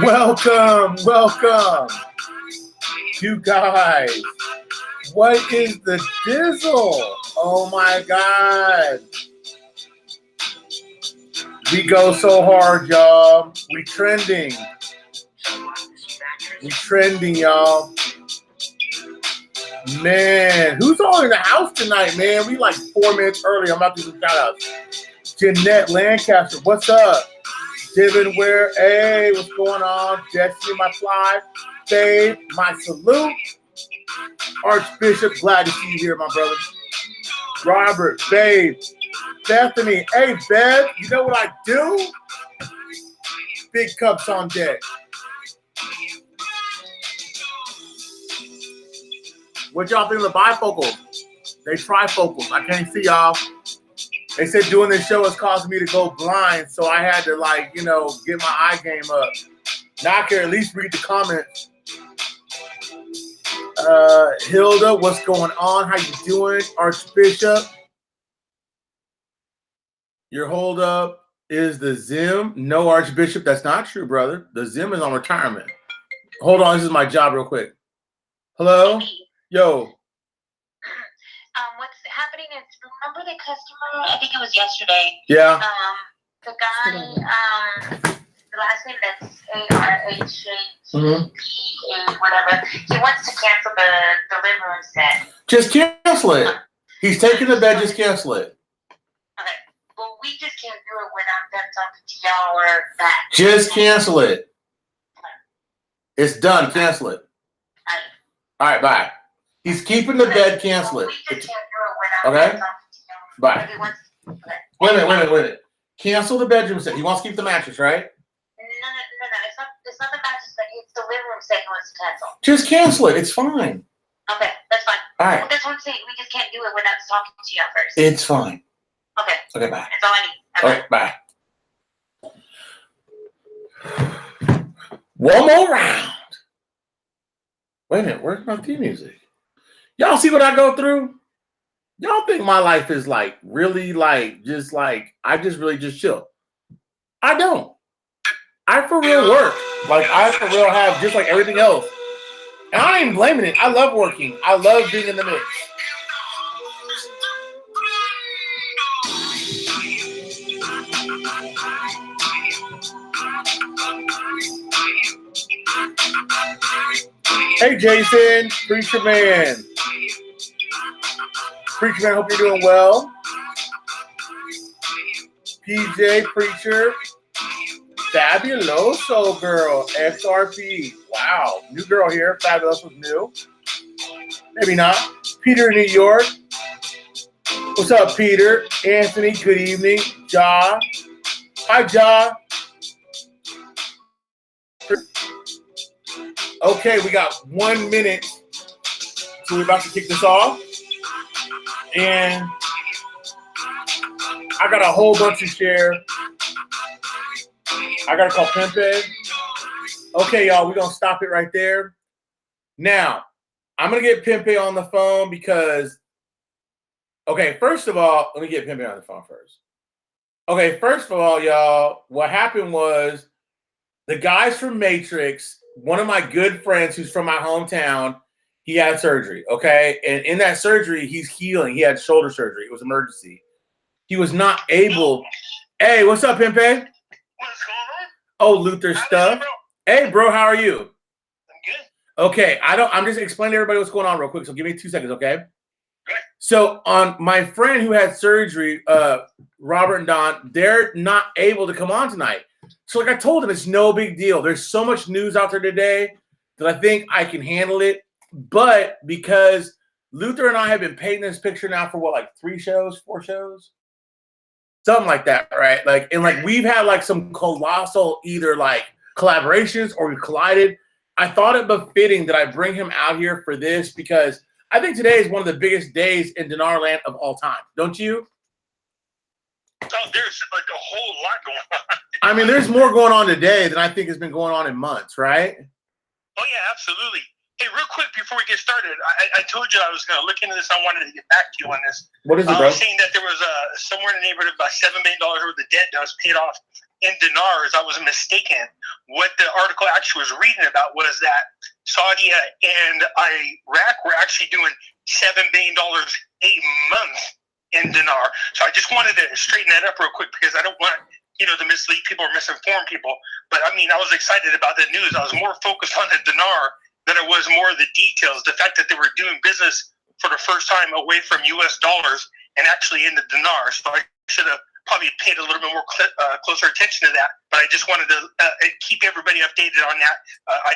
Welcome, you guys. What is the dizzle? Oh my God. We go so hard, y'all. We trending, y'all. Man, who's all in the house tonight, man? We like 4 minutes early. I'm about to do some shout outs. Jeanette Lancaster, what's up? Devin Ware, hey, what's going on? Jesse, my fly. Babe, my salute. Archbishop, glad to see you here, my brother. Robert, babe. Bethany, hey, Beth, you know what I do? Big cups on deck. What y'all think of the bifocals? They trifocals. I can't see y'all. They said doing this show has caused me to go blind, so I had to, like, you know, get my eye game up. Now I can at least read the comments. Hilda, what's going on? How you doing? Archbishop. Your hold up is the Zim. No, Archbishop, that's not true, brother. The Zim is on retirement. Hold on, this is my job real quick. Hello? Yo. What's happening is, remember the customer, I think it was yesterday. Yeah. The guy, the last name that's A-R-H-A-T-P-A, whatever, he wants to cancel the living room set. Just cancel it. He's taking the bed, just cancel it. Okay. Well, we just can't do it when I'm done talking to y'all or that. Just cancel it. It's done. Cancel it. All right, bye. He's keeping the bed. Cancel it. We just can't do it when I'm Okay? done talking to y'all. Bye. Okay. Wait a minute. Cancel the bedroom set. He wants to keep the mattress, right? No. It's not the mattress set. It's the living room set he wants to cancel. Just cancel it. It's fine. Okay, that's fine. All right. Well, that's what I'm saying. We just can't do it without talking to y'all first. It's fine. Okay. Okay, bye. That's all I need. Okay, bye. One more round. Wait a minute. Where's my theme music? Y'all see what I go through? Y'all think my life is like really like just like I just really just chill. I don't. I for real work. Like I for real have just like everything else. And I ain't even blaming it. I love working. I love being in the mix. Hey Jason, Preacher Man. Preacher Man, hope you're doing well. PJ, Preacher. Fabuloso girl, XRP. Wow, new girl here. Fabulous was new. Maybe not. Peter in New York. What's up, Peter? Anthony, good evening. Ja. Hi, Ja. Okay, we got 1 minute. So we're about to kick this off. And I got a whole bunch to share. I got to call Pempe. Okay, y'all, we're going to stop it right there. Now, I'm going to get Pempe on the phone because, okay, first of all, let me get Pempe on the phone first. Okay, first of all, y'all, what happened was the guys from Matrix, one of my good friends who's from my hometown, he had surgery, okay? And in that surgery, he's healing. He had shoulder surgery. It was emergency. He was not able. Hey, what's up, Pempe? What's going on? Oh, Luther stuff. Hey, bro, how are you? I'm good. Okay, I'm just explaining to everybody what's going on real quick, so give me 2 seconds, okay? Good. So on my friend who had surgery, Robert and Don, they're not able to come on tonight. So like I told him, it's no big deal. There's so much news out there today that I think I can handle it. But because Luther and I have been painting this picture now for what, like 4 shows? Something like that, right? Like, and like we've had like some colossal either like collaborations or we collided. I thought it befitting that I bring him out here for this because I think today is one of the biggest days in Dinar land of all time. Don't you? Oh, there's like a whole lot going on. I mean, there's more going on today than I think has been going on in months, right? Oh, yeah, absolutely. Hey, real quick before we get started, I told you I was going to look into this. I wanted to get back to you on this. What is it, bro? I was saying that there was somewhere in the neighborhood of about $7 million worth of debt that was paid off in dinars, I was mistaken. What the article actually was reading about was that Saudi and Iraq were actually doing $7 billion a month in dinar. So I just wanted to straighten that up real quick because I don't want to mislead people or misinform people. But I mean, I was excited about that news. I was more focused on the dinar than it was more of the details. The fact that they were doing business for the first time away from U.S. dollars and actually in the dinar. So I should have probably paid a little bit more closer attention to that. But I just wanted to keep everybody updated on that. I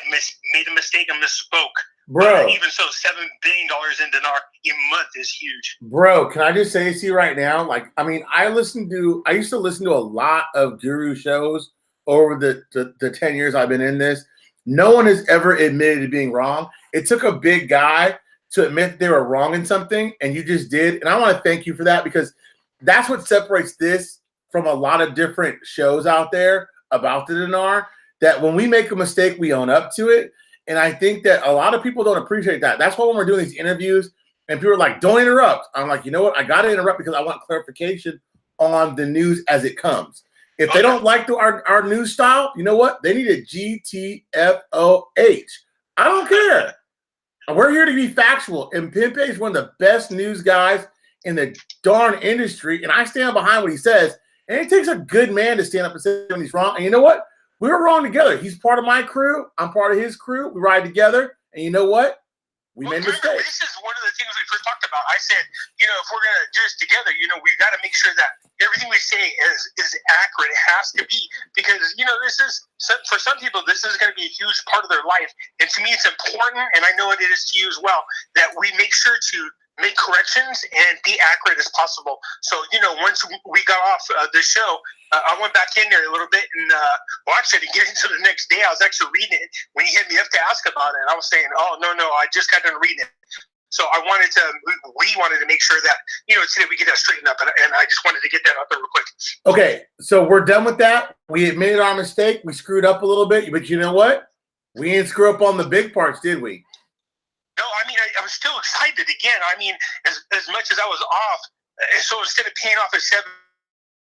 made a mistake and misspoke. Bro, even so, $7 billion in dinar a month is huge. Bro, can I just say to you right now? Like, I mean, I used to listen to a lot of guru shows over the 10 years I've been in this. No one has ever admitted to being wrong. It took a big guy to admit that they were wrong in something, and you just did. And I want to thank you for that, because that's what separates this from a lot of different shows out there about the dinar, that when we make a mistake, we own up to it. And I think that a lot of people don't appreciate that. That's why when we're doing these interviews and people are like, don't interrupt, I'm like, you know what? I got to interrupt because I want clarification on the news as it comes. If they don't like our news style, you know what? They need a GTFOH. I don't care. We're here to be factual. And Pimpe is one of the best news guys in the darn industry. And I stand behind what he says. And it takes a good man to stand up and say when he's wrong. And you know what? We were wrong together. He's part of my crew. I'm part of his crew. We ride together. And you know what? We made mistakes. This is one of the things we first talked about. I said, if we're going to do this together, we got to make sure that everything we say is accurate. It has to be, because, this is, for some people, this is going to be a huge part of their life. And to me, it's important, and I know it is to you as well, that we make sure to make corrections and be accurate as possible. So, once we got off the show, I went back in there a little bit and watched it and get into the next day. I was actually reading it when he hit me up to ask about it. And I was saying, oh, no, I just got done reading it. So we wanted to make sure that, today we get that straightened up. And I just wanted to get that out there real quick. Okay, so we're done with that. We admitted our mistake. We screwed up a little bit. But you know what? We didn't screw up on the big parts, did we? No, I mean, I was still excited again. I mean, as much as I was off, so instead of paying off a $7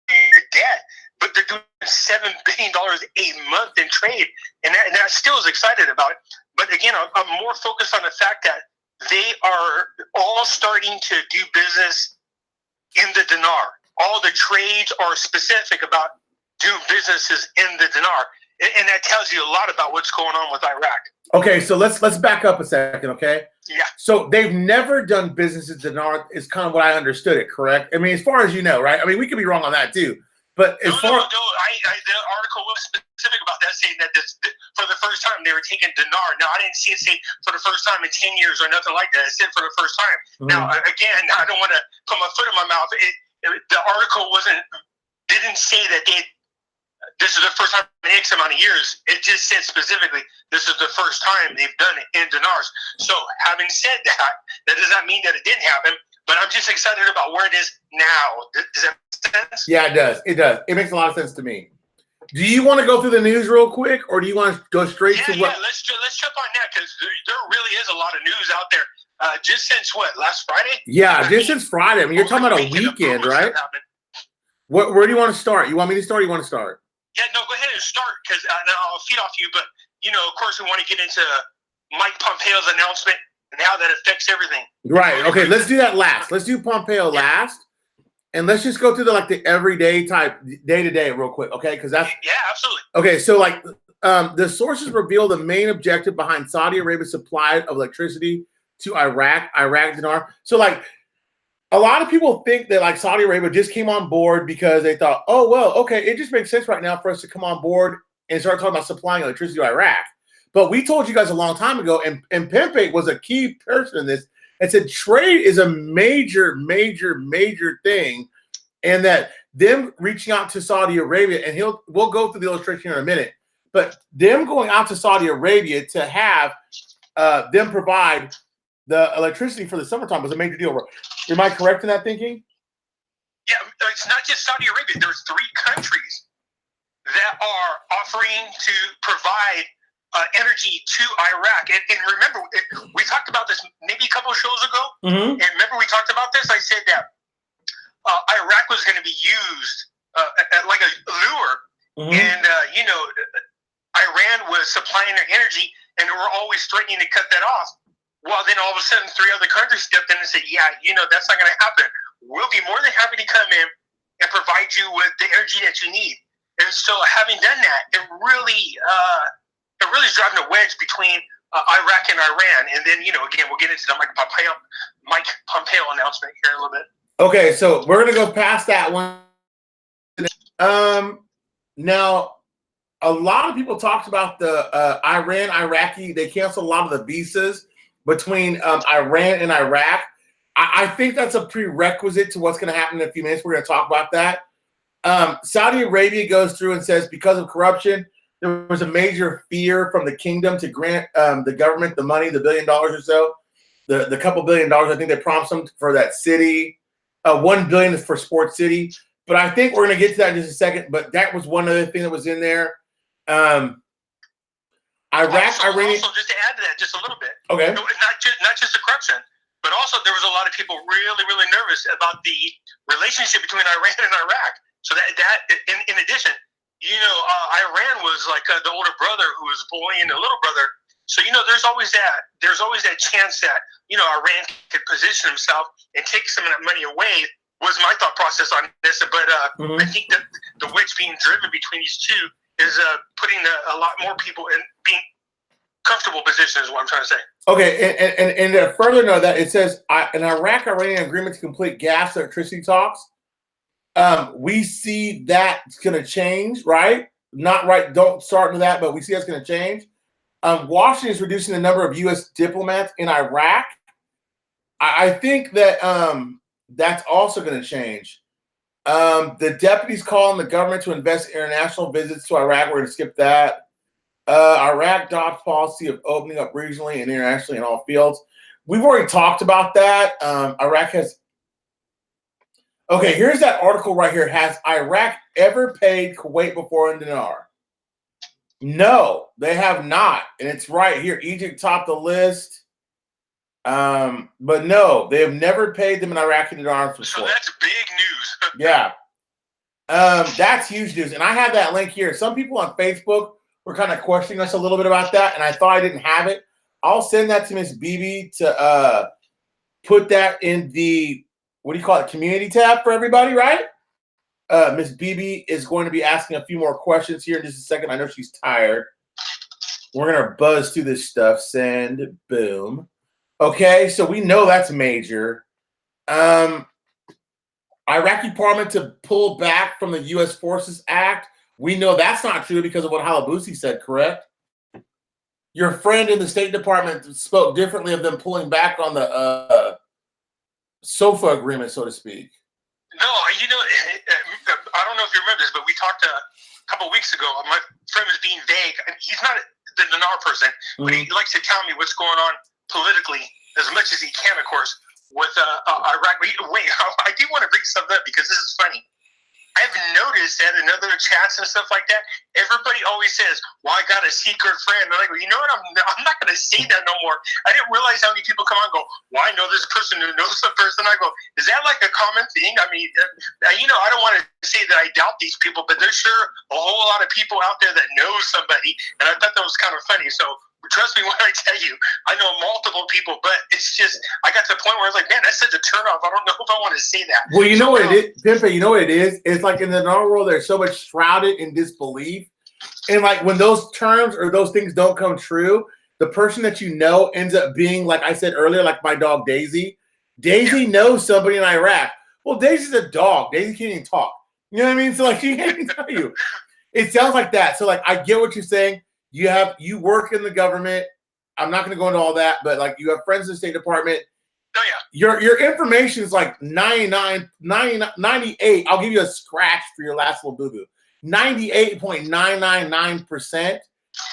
billion debt, but they're doing $7 billion a month in trade, and that still is excited about it. But again, I'm more focused on the fact that they are all starting to do business in the dinar. All the trades are specific about doing businesses in the dinar, and that tells you a lot about what's going on with Iraq. Okay, so let's back up a second, okay? Yeah. So they've never done business in dinar, is kind of what I understood it, correct? I mean, as far as you know, right? I mean, we could be wrong on that too. But as the article was specific about that, saying that for the first time they were taking dinar. Now, I didn't see it say for the first time in 10 years or nothing like that. It said for the first time. Mm-hmm. Now, again, I don't want to put my foot in my mouth. The article didn't say that this is the first time in X amount of years. It just said specifically, this is the first time they've done it in dinars. So having said that does not mean that it didn't happen, but I'm just excited about where it is now. Does that make sense? Yeah, it does. It does. It makes a lot of sense to me. Do you want to go through the news real quick, or do you want to go straight to what? Yeah, let's jump on that, because there really is a lot of news out there. Just since last Friday? Yeah, since Friday. I mean, you're talking about a weekend, right? Where do you want to start? You want me to start, or you want to start? Yeah, no, go ahead and start, because I'll feed off you. But, of course, we want to get into Mike Pompeo's announcement and how that affects everything. Right. Okay, let's do that last. Let's do Pompeo last. And let's just go through the everyday type, day-to-day real quick, okay? Because that's... Yeah, absolutely. Okay, so, the sources reveal the main objective behind Saudi Arabia's supply of electricity to Iraq dinar. So, a lot of people think that Saudi Arabia just came on board because they thought, oh, well, okay, it just makes sense right now for us to come on board and start talking about supplying electricity to Iraq. But we told you guys a long time ago, and Pimpe was a key person in this, and said trade is a major, major, major thing, and that them reaching out to Saudi Arabia, and we'll go through the illustration in a minute, but them going out to Saudi Arabia to have them provide the electricity for the summertime was a major deal. Am I correct in that thinking? Yeah, it's not just Saudi Arabia. There's 3 countries that are offering to provide energy to Iraq. And remember, we talked about this maybe a couple of shows ago. Mm-hmm. And remember we talked about this? I said that Iraq was going to be used like a lure And Iran was supplying their energy, and they were always threatening to cut that off. Well, then all of a sudden, 3 other countries stepped in and said, "Yeah, that's not going to happen. We'll be more than happy to come in and provide you with the energy that you need." And so, having done that, it really is driving a wedge between Iraq and Iran. And then, again, we'll get into the Mike Pompeo announcement here in a little bit. Okay, so we're gonna go past that one. Now, a lot of people talked about the Iran-Iraqi. They canceled a lot of the visas between Iran and Iraq. I think that's a prerequisite to what's going to happen in a few minutes. We're going to talk about that. Saudi Arabia goes through and says because of corruption, there was a major fear from the kingdom to grant the government the money, the $1 billion or so, the couple $1 billion. I think they promised them for that city. $1 billion is for Sports City. But I think we're going to get to that in just a second. But that was one other thing that was in there. Iraq, Iran. Also, just to add to that, just a little bit. Okay. Not just the corruption, but also there was a lot of people really, really nervous about the relationship between Iran and Iraq. So that in addition, Iran was like the older brother who was bullying the little brother. So there's always that chance that Iran could position himself and take some of that money away. Was my thought process on this, but I think that the wedge being driven between these two is putting a lot more people in being comfortable position is what I'm trying to say. Okay, and to further note that it says an Iraq-Iranian agreement to complete gas and electricity talks. We see that's going to change, right? Not right. Don't start into that, but we see that's going to change. Washington is reducing the number of U.S. diplomats in Iraq. I think that that's also going to change. The deputies calling the government to invest in international visits to Iraq. We're going to skip that. Iraq adopts policy of opening up regionally and internationally in all fields. We've already talked about that. Iraq has. Okay, here's that article right here. Has Iraq ever paid Kuwait before in dinar? No, they have not. And it's right here. Egypt topped the list. But no, they have never paid them in Iraqi dinars before. So that's big news. Yeah. That's huge news. And I have that link here. Some people on Facebook were kind of questioning us a little bit about that, and I thought I didn't have it. I'll send that to Miss Bibi to put that in the, what do you call it, community tab for everybody, right? Miss Bibi is going to be asking a few more questions here in just a second. I know she's tired. We're going to buzz through this stuff. Send, boom. Okay, so we know that's major. Iraqi parliament to pull back from the U.S. Forces Act. We know that's not true because of what Halabusi said, correct? Your friend in the State Department spoke differently of them pulling back on the SOFA agreement, so to speak. No, I don't know if you remember this, but we talked a couple of weeks ago. My friend was being vague. He's not the dinar person, but he likes to tell me what's going on politically as much as he can, of course, with Iraq. Wait, I do want to bring something up because this is funny. I've noticed that in other chats and stuff like that, everybody always says, "Well, I got a secret friend." And I go, you know what? I'm not going to say that no more. I didn't realize how many people come on and go, "Well, I know this person who knows the person." I go, is that like a common thing? I mean, I don't want to say that I doubt these people, but there's sure a whole lot of people out there that know somebody. And I thought that was kind of funny. So trust me when I tell you, I know multiple people, but it's just, I got to the point where I was like, man, that's such a turnoff. I don't know if I want to say that. Well, you know what it is, Pimpe, you know what it is? It's like in the normal world, they're so much shrouded in disbelief. And like when those terms or those things don't come true, the person that you know ends up being, like I said earlier, like my dog Daisy. Daisy knows somebody in Iraq. Well, Daisy's a dog. Daisy can't even talk. You know what I mean? So like she can't even tell you. It sounds like that. So like I get what you're saying. You work in the government. I'm not going to go into all that, but like you have friends in the State Department. Oh yeah. Your information is like 98. I'll give you a scratch for your last little boo-boo. 98.999%.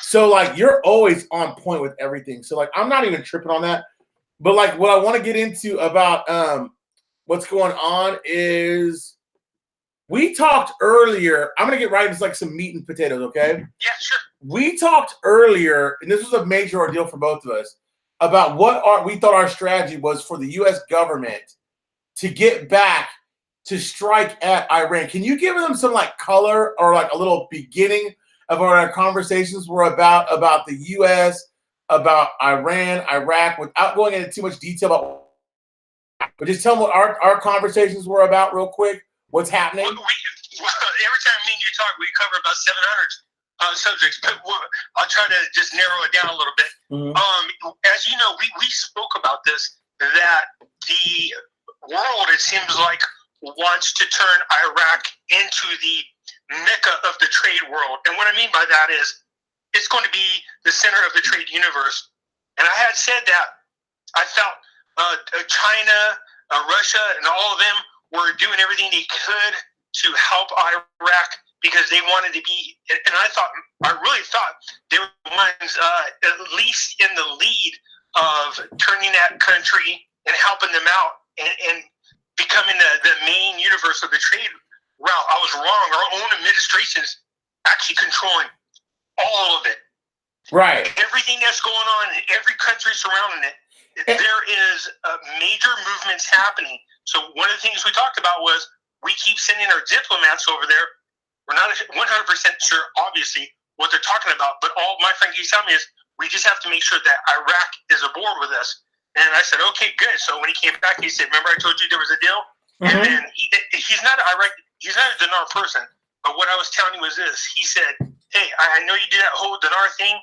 So like you're always on point with everything. So like I'm not even tripping on that. But like what I want to get into about what's going on is we talked earlier. I'm going to get right into like some meat and potatoes, okay? Yeah, sure. We talked earlier, and this was a major ordeal for both of us, about what we thought our strategy was for the U.S. government to get back to strike at Iran. Can you give them some like color or like a little beginning of what our conversations were about the U.S., about Iran, Iraq, without going into too much detail about, but just tell them what our conversations were about real quick. What's happening? Every time me and you talk, we cover about 700 subjects, but I'll try to just narrow it down a little bit. Mm-hmm. As you know, we spoke about this, that the world, it seems like, wants to turn Iraq into the mecca of the trade world. And what I mean by that is it's going to be the center of the trade universe. And I had said that I felt China, Russia, and all of them were doing everything they could to help Iraq because they wanted to be, and I really thought they were the ones at least in the lead of turning that country and helping them out and becoming the main universe of the trade route. I was wrong. Our own administration is actually controlling all of it. Right. Everything that's going on in every country surrounding it, there is major movements happening. So one of the things we talked about was we keep sending our diplomats over there. We're not 100% sure, obviously, what they're talking about, but all my friend keeps telling me is we just have to make sure that Iraq is aboard with us. And I said, okay, good. So when he came back, he said, remember I told you there was a deal? Mm-hmm. And then he's not a dinar person, but what I was telling you was this. He said, hey, I know you did that whole dinar thing,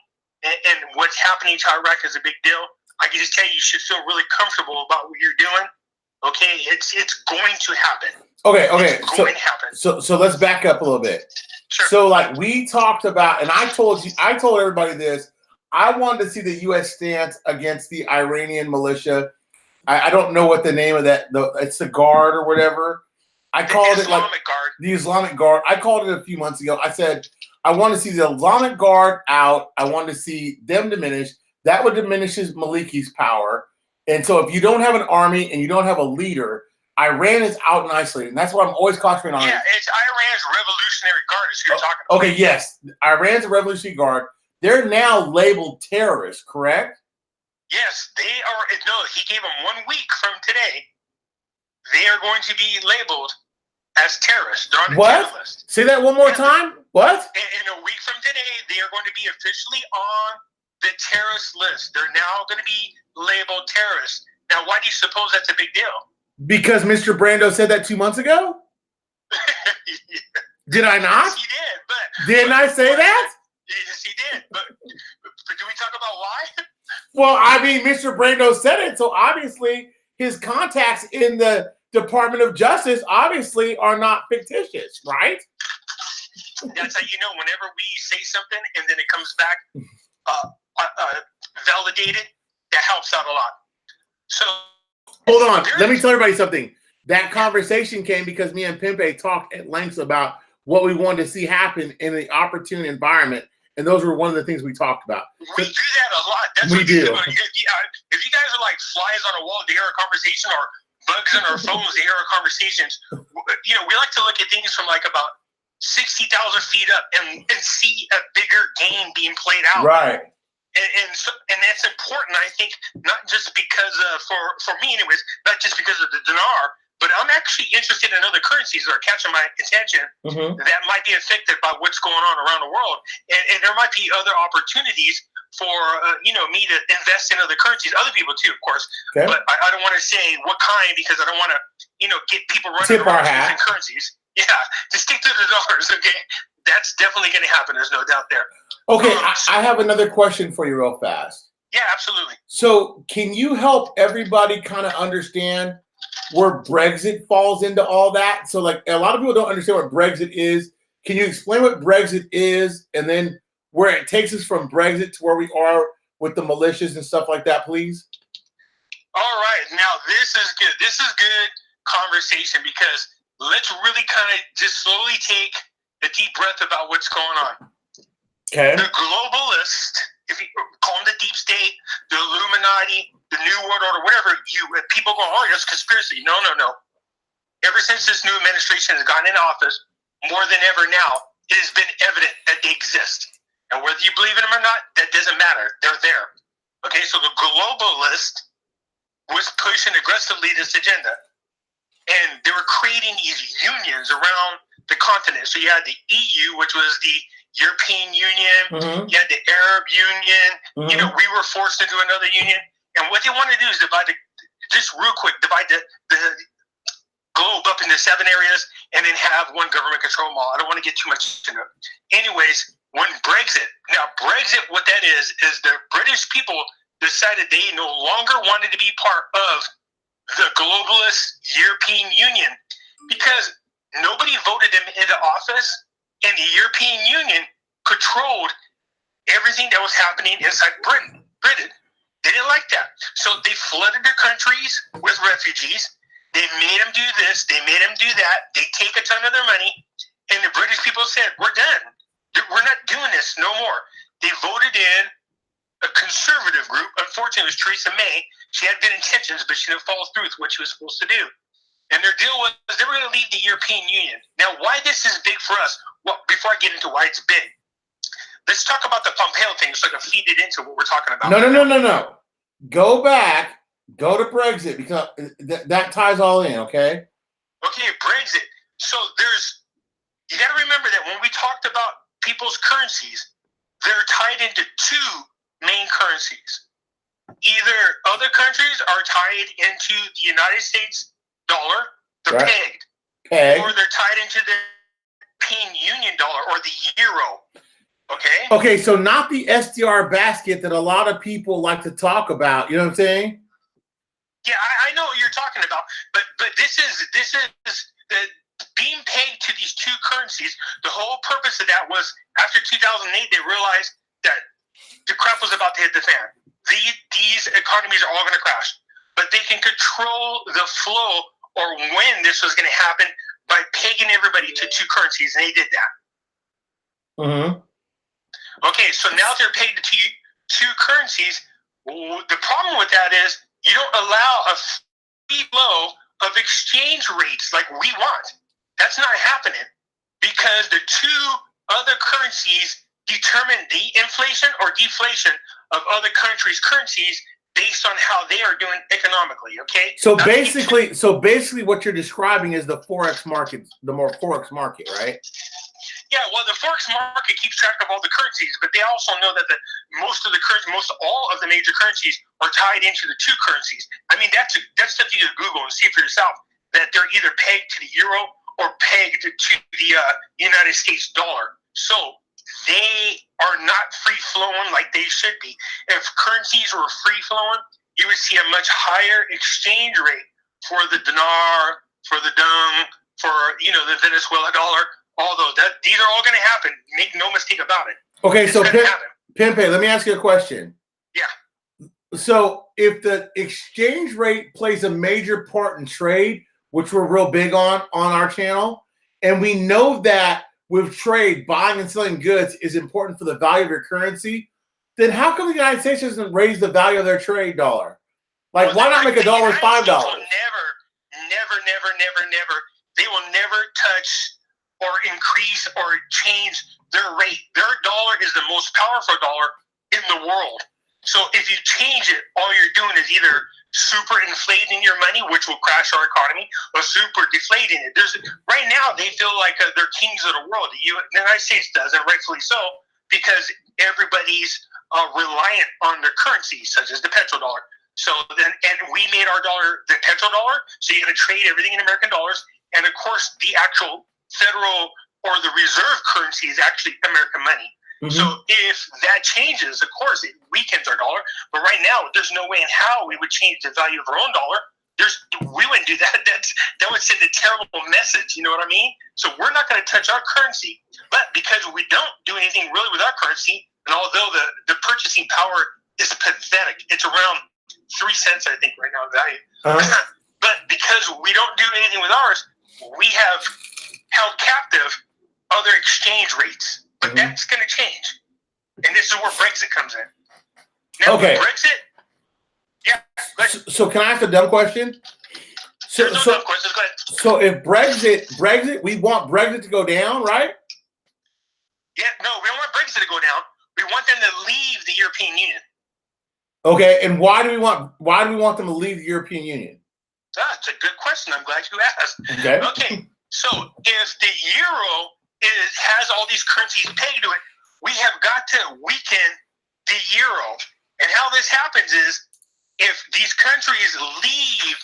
and what's happening to Iraq is a big deal. I can just tell you should feel really comfortable about what you're doing. Okay, it's going to happen. Okay. It's going to happen. So let's back up a little bit. Sure. So like we talked about, and I told everybody this. I wanted to see the U.S. stance against the Iranian militia. I don't know what the name of that. It's the Guard or whatever. I called it like the Islamic Guard. I called it a few months ago. I said I want to see the Islamic Guard out. I want to see them diminish. That would diminish Maliki's power. And so if you don't have an army and you don't have a leader, Iran is out and isolated. And that's what I'm always cautioning on. Yeah, it's Iran's Revolutionary Guard is who you're talking about. Okay, yes. Iran's Revolutionary Guard. They're now labeled terrorists, correct? Yes, they are. No, he gave them 1 week from today. They are going to be labeled as terrorists. They're on the terror list. Say that one more time. What? In a week from today, they are going to be officially on the terrorist list. They're now going to be labeled terrorists. Now, why do you suppose that's a big deal? Because Mr. Brando said that 2 months ago? Did I not? Yes, he did. But didn't I say that? Yes, he did. But do we talk about why? Well, I mean, Mr. Brando said it, so obviously his contacts in the Department of Justice obviously are not fictitious, right? That's how you know whenever we say something and then it comes back validated, that helps out a lot. So hold on. Let me tell everybody something. That conversation came because me and Pimpe talked at length about what we wanted to see happen in the opportune environment. And those were one of the things we talked about. We do that a lot. That's we do. If you guys are like flies on a wall to hear a conversation or bugs in our phones to hear our conversations, we like to look at things from like about 60,000 feet up and see a bigger game being played out. Right. And that's important, I think, not just because for me anyways, not just because of the dinar, but I'm actually interested in other currencies that are catching my attention that might be affected by what's going on around the world. And there might be other opportunities for, me to invest in other currencies, other people too, of course. Okay. But I don't want to say what kind because I don't want to, get people running around using currencies. Yeah, to stick to the dollars, okay? That's definitely going to happen. There's no doubt there. Okay, I have another question for you real fast. Yeah, absolutely. So can you help everybody kind of understand where Brexit falls into all that? So like a lot of people don't understand what Brexit is. Can you explain what Brexit is and then where it takes us from Brexit to where we are with the militias and stuff like that, please? All right. Now, this is good. This is good conversation because let's really kind of just slowly take a deep breath about what's going on. Okay. The globalists, if you call them the deep state, the Illuminati, the New World Order, whatever, people go, oh, it's conspiracy. No. Ever since this new administration has gotten in office, more than ever now, it has been evident that they exist. And whether you believe in them or not, that doesn't matter. They're there. Okay, so the globalist was pushing aggressively this agenda. and they were creating these unions around the continent. So you had the EU, which was the European Union. Mm-hmm. You had the Arab Union. Mm-hmm. You know, we were forced into another union. And what they want to do is divide the globe up into 7 areas and then have one government control them all. I don't want to get too much into it. Anyways, when Brexit, what that is the British people decided they no longer wanted to be part of the globalist European Union because nobody voted them into office, and the European Union controlled everything that was happening inside Britain. They didn't like that. So they flooded their countries with refugees. They made them do this. They made them do that. They take a ton of their money. And the British people said, we're done. We're not doing this no more. They voted in a conservative group. Unfortunately, it was Theresa May. She had good intentions, but she didn't follow through with what she was supposed to do. And their deal was they were going to leave the European Union. Now, why this is big for us, well, before I get into why it's big, let's talk about the Pompeo thing so I can feed it into what we're talking about. No. Go back. Go to Brexit because that ties all in, okay? Okay, Brexit. So you got to remember that when we talked about people's currencies, they're tied into 2 main currencies. Either other countries are tied into the United States dollar, they're right. pegged, or they're tied into the European Union dollar or the euro. Okay? Okay, so not the SDR basket that a lot of people like to talk about. You know what I'm saying? Yeah, I know what you're talking about, but this is the being pegged to these 2 currencies. The whole purpose of that was after 2008, they realized that the crap was about to hit the fan. These economies are all going to crash, but they can control the flow or when this was going to happen by pegging everybody to 2 currencies, and they did that. Mm-hmm. Okay, so now they're pegged to 2 currencies. The problem with that is you don't allow a free flow of exchange rates like we want. That's not happening because the 2 other currencies determine the inflation or deflation of other countries' currencies based on how they are doing economically. Okay. So basically, what you're describing is the forex market, the more forex market, right? Yeah, well, the forex market keeps track of all the currencies, but they also know that most all of the major currencies are tied into the 2 currencies. I mean, that's stuff you can Google and see for yourself that they're either pegged to the euro or pegged to the United States dollar. So they are not free flowing like they should be. If currencies were free flowing, you would see a much higher exchange rate for the dinar, for the dong, for the Venezuela dollar. All those these are all going to happen. Make no mistake about it. Okay, so Pimpe, let me ask you a question. Yeah. So if the exchange rate plays a major part in trade, which we're real big on our channel, and we know that with trade, buying and selling goods is important for the value of your currency, then how come the United States doesn't raise the value of their trade dollar? Like, why not make a dollar $5? Never. They will never touch or increase or change their rate. Their dollar is the most powerful dollar in the world. So if you change it, all you're doing is either super inflating your money, which will crash our economy, or super deflating it. Right now, they feel like they're kings of the world. The United States does, and rightfully so, because everybody's reliant on their currencies, such as the petrodollar. So and we made our dollar the petrodollar, so you got to trade everything in American dollars. And of course, the actual federal or the reserve currency is actually American money. Mm-hmm. So if that changes, of course, it weakens our dollar. But right now, there's no way in how we would change the value of our own dollar. We wouldn't do that. That would send a terrible message. You know what I mean? So we're not going to touch our currency. But because we don't do anything really with our currency, and although the purchasing power is pathetic, it's around 3 cents, I think, right now in value. Uh-huh. But because we don't do anything with ours, we have held captive other exchange rates. But mm-hmm. That's going to change. And this is where Brexit comes in. Now, okay. Brexit, yeah. So can I ask a dumb question? There's no dumb questions. Go ahead. So if Brexit, we want Brexit to go down, right? Yeah, no, we don't want Brexit to go down. We want them to leave the European Union. Okay, and why do we want them to leave the European Union? That's a good question. I'm glad you asked. Okay. Okay, so if the euro has all these currencies pegged to it, we have got to weaken the euro. And how this happens is if these countries leave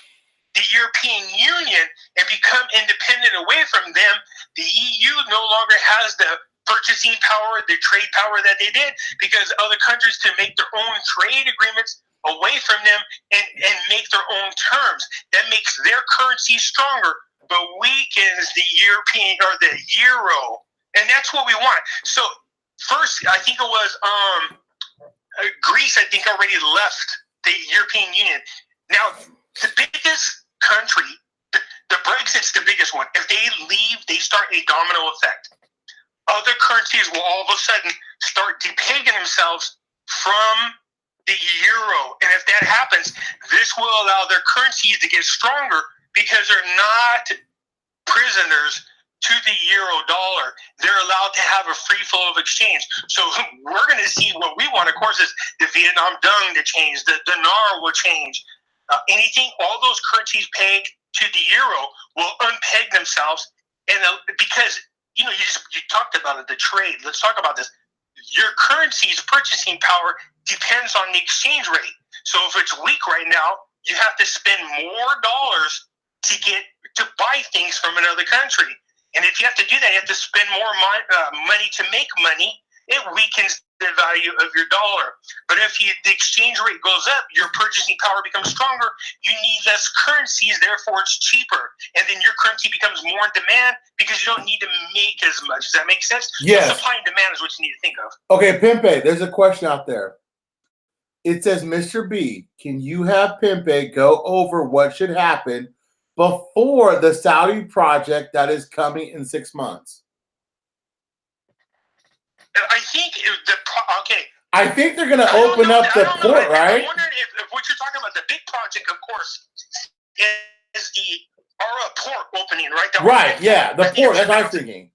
the European Union and become independent away from them, the EU no longer has the purchasing power, the trade power that they did, because other countries can make their own trade agreements away from them and make their own terms. That makes their currency stronger, but weakens the European or the euro. And that's what we want. So first, I think it was Greece, I think, already left the European Union. Now, the biggest country, the Brexit's the biggest one. If they leave, they start a domino effect. Other currencies will all of a sudden start depegging themselves from the euro. And if that happens, this will allow their currencies to get stronger because they're not prisoners to the euro dollar. They're allowed to have a free flow of exchange. So we're going to see what we want, of course, is the Vietnam dong to change, the dinar will change. Anything, all those currencies pegged to the euro will unpeg themselves. And because, you talked about it, the trade. Let's talk about this. Your currency's purchasing power depends on the exchange rate. So if it's weak right now, you have to spend more dollars to buy things from another country. And if you have to do that, you have to spend more money to make money. It weakens the value of your dollar. But if the exchange rate goes up, your purchasing power becomes stronger. You need less currencies, therefore it's cheaper. And then your currency becomes more in demand because you don't need to make as much. Does that make sense? Yes. So supply and demand is what you need to think of. Okay, Pimpe, there's a question out there. It says, Mr. B, can you have Pimpe go over what should happen before the Saudi project that is coming in 6 months? I think okay. I think they're going to open up the port, right? I'm wondering if what you're talking about, the big project, of course, is the Ara port opening, right? Right, yeah, the port. That's what I was thinking.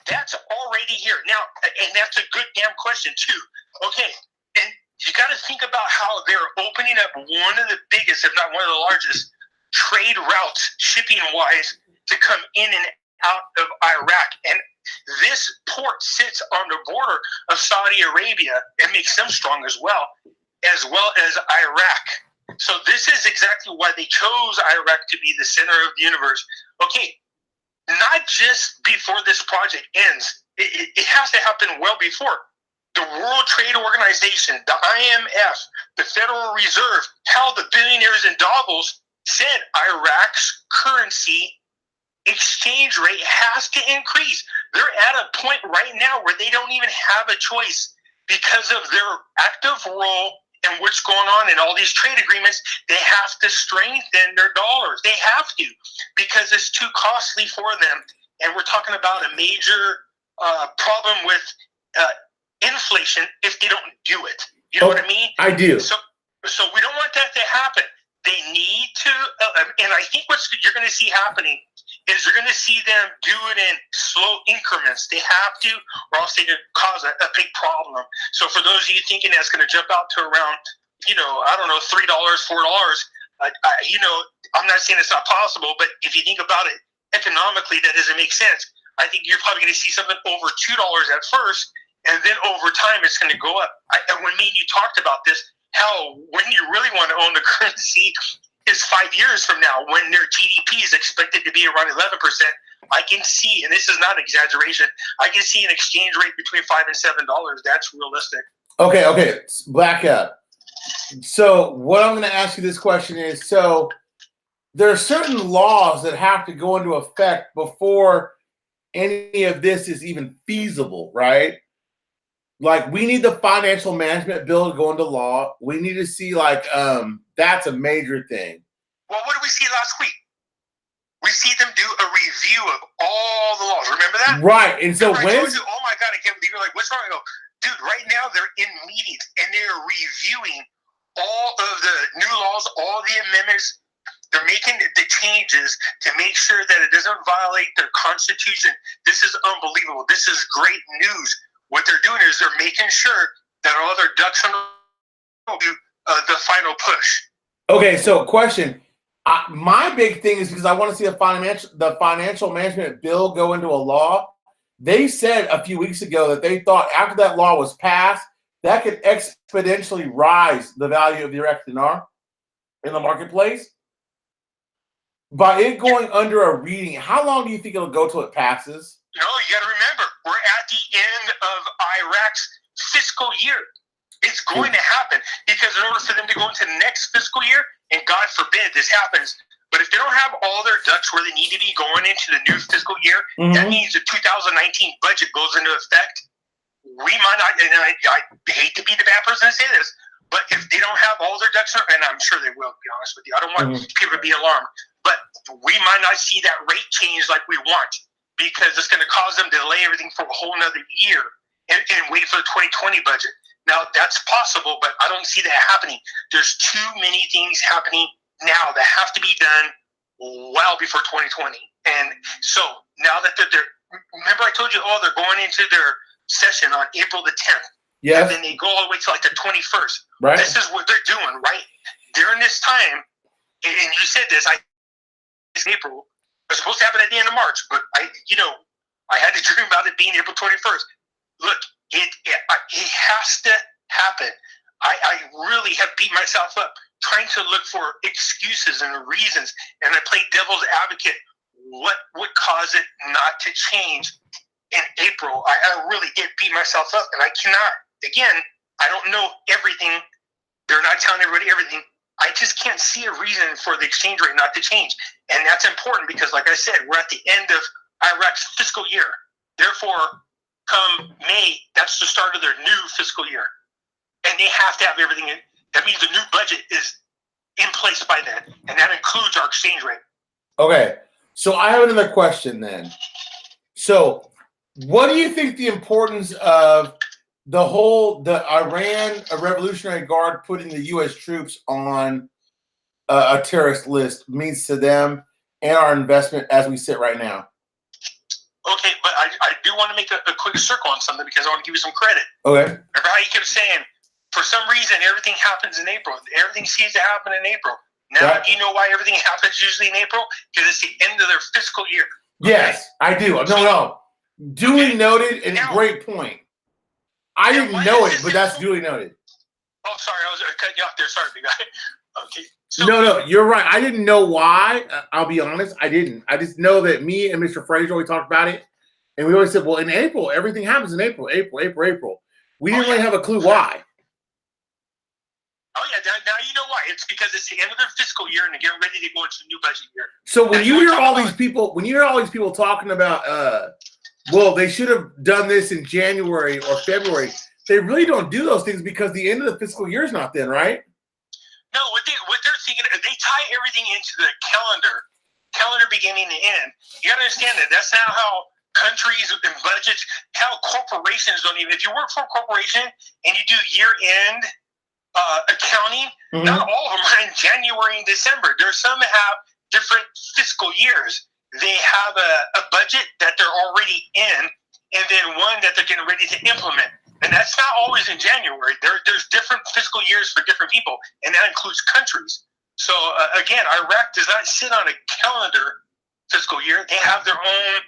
That's already here. Now, and that's a good damn question, too. Okay, and you got to think about how they're opening up one of the biggest, if not one of the largest, trade routes, shipping-wise, to come in and out of Iraq. And this port sits on the border of Saudi Arabia. It makes them strong as well as Iraq. So this is exactly why they chose Iraq to be the center of the universe. Okay, not just before this project ends. It has to happen well before. The World Trade Organization, the IMF, the Federal Reserve, how the billionaires in Davos said Iraq's currency exchange rate has to increase. They're at a point right now where they don't even have a choice because of their active role and what's going on in all these trade agreements. They have to strengthen their dollars. They have to, because it's too costly for them. And we're talking about a major problem with inflation if they don't do it. You know what I mean? I do. So we don't want that to happen. They need to, and I think what you're going to see happening is you're going to see them do it in slow increments. They have to, or else they could cause a big problem. So for those of you thinking that's going to jump out to around, I don't know, $3, $4, I'm not saying it's not possible, but if you think about it economically, that doesn't make sense. I think you're probably going to see something over $2 at first, and then over time it's going to go up. And when me and you talked about this, how when you really want to own the currency is 5 years from now, when their GDP is expected to be around 11%. I can see, and this is not exaggeration, I can see an exchange rate between $5 and $7. That's realistic. Okay, Black Hat. So what I'm going to ask you this question is, so there are certain laws that have to go into effect before any of this is even feasible, right? Like, we need the financial management bill to go into law. We need to see, that's a major thing. Well, what did we see last week? We see them do a review of all the laws. Remember that? Right. And so when oh my God, I can't believe. You're like, what's wrong? I go, dude, right now they're in meetings and they're reviewing all of the new laws, all the amendments. They're making the changes to make sure that it doesn't violate their constitution. This is unbelievable. This is great news. What they're doing is they're making sure that all their ducks in the final push. Okay, so question. My big thing is because I want to see the financial management bill go into a law. They said a few weeks ago that they thought after that law was passed, that could exponentially rise the value of the Iraqi dinar in the marketplace. By it going under a reading, how long do you think it'll go till it passes? No, you got to remember, we're at the end of Iraq's fiscal year. It's going to happen because in order for them to go into the next fiscal year, and God forbid this happens, but if they don't have all their ducks where they need to be going into the new fiscal year, that means the 2019 budget goes into effect. We might not, and I hate to be the bad person to say this, but if they don't have all their ducks, and I'm sure they will, to be honest with you, I don't want people to be alarmed, but we might not see that rate change like we want because it's going to cause them to delay everything for a whole nother year and wait for the 2020 budget. Now, that's possible, but I don't see that happening. There's too many things happening now that have to be done well before 2020. And so now that they're remember I told you, they're going into their session on April the 10th. Yes. And then they go all the way to like the 21st. Right. This is what they're doing, right? During this time, and you said this, it's April. It was supposed to happen at the end of March, but I had to dream about it being April 21st. Look, it has to happen. I really have beat myself up trying to look for excuses and reasons, and I play devil's advocate. What would cause it not to change in April? I really did beat myself up, and I cannot. Again, I don't know everything. They're not telling everybody everything. I just can't see a reason for the exchange rate not to change, and that's important because, like I said, we're at the end of Iraq's fiscal year. Therefore, come May, that's the start of their new fiscal year. And they have to have everything in. That means the new budget is in place by then. And that includes our exchange rate. Okay. So I have another question then. So what do you think the importance of the Iran Revolutionary Guard putting the U.S. troops on a terrorist list means to them and our investment as we sit right now? Okay, but I do want to make a quick circle on something because I want to give you some credit. Okay. Remember how you kept saying, for some reason, everything happens in April. Everything seems to happen in April. Now, do you know why everything happens usually in April? Because it's the end of their fiscal year. Okay? Yes, I do. No. Duly noted and now, great point. I didn't know it, but that's duly noted. Oh, sorry. I was cutting you off there. Sorry, big guy. Okay. So, no, you're right. I didn't know why. I'll be honest. I didn't. I just know that me and Mr. Fraser, we talked about it. And we always said, well, in April, everything happens in April. We didn't really have a clue why. Oh, yeah. Now you know why. It's because it's the end of their fiscal year and they're getting ready to go into the new budget year. So when you hear all these people talking about, well, they should have done this in January or February, they really don't do those things because the end of the fiscal year is not then, right? No, what they're thinking, they tie everything into the calendar beginning to end. You got to understand that that's not how countries and budgets, how corporations don't even. If you work for a corporation and you do year-end accounting, not all of them are in January and December. There's some that have different fiscal years. They have a budget that they're already in, and then one that they're getting ready to implement. And that's not always in January. There's different fiscal years for different people, and that includes countries. So, again, Iraq does not sit on a calendar fiscal year. They have their own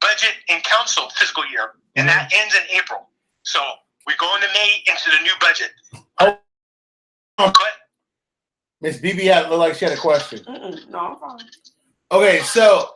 budget and council fiscal year, and that ends in April. So we go into May into the new budget. Miss BB looked like she had a question. No, I'm fine. Okay, so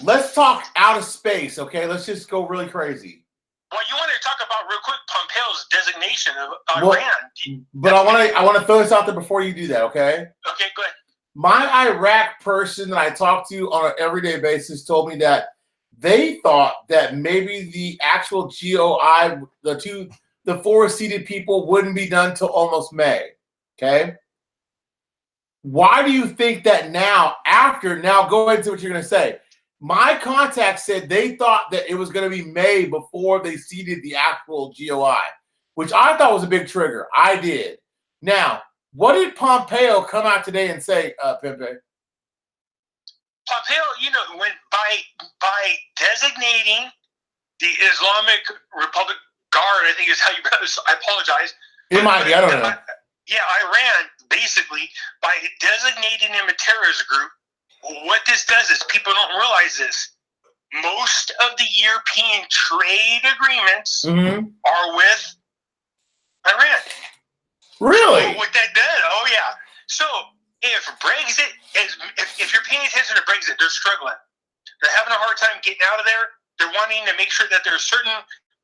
let's talk out of space, okay? Let's just go really crazy. Well, you wanted to talk about real quick Pompeo's designation of Iran. But I want to throw this out there before you do that, okay? Okay, go ahead. My Iraq person that I talk to on an everyday basis told me that they thought that maybe the actual GOI, the four seated people, wouldn't be done till almost May. Okay. Why do you think that now? Go ahead and say what you're going to say. My contact said they thought that it was going to be May before they seated the actual GOI, which I thought was a big trigger. I did. Now, what did Pompeo come out today and say, Pempe? Pompeo, when by designating the Islamic Republic Guard, I think is how you. I apologize. It might be. I don't know. Yeah, Iran basically, by designating them a terrorist group, what this does is people don't realize this. Most of the European trade agreements are with Iran. Really? So what that does, oh yeah. So if Brexit is, if you're paying attention to Brexit, they're struggling. They're having a hard time getting out of there. They're wanting to make sure that there are certain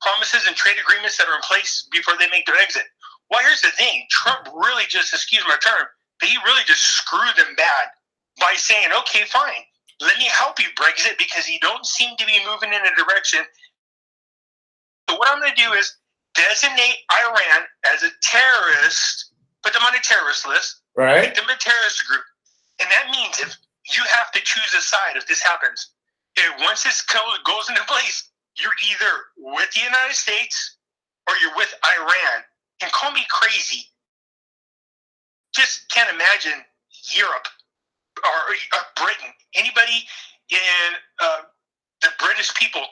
promises and trade agreements that are in place before they make their exit. Well, here's the thing. Trump really just, excuse my term, but he really just screwed them bad by saying, okay, fine, let me help you, Brexit, because you don't seem to be moving in a direction. So what I'm going to do is designate Iran as a terrorist, put them on a terrorist list, Right. make them a terrorist group. And that means if you have to choose a side if this happens. And once this goes into place, you're either with the United States or you're with Iran. And call me crazy. Just can't imagine Europe or Britain, anybody in the British people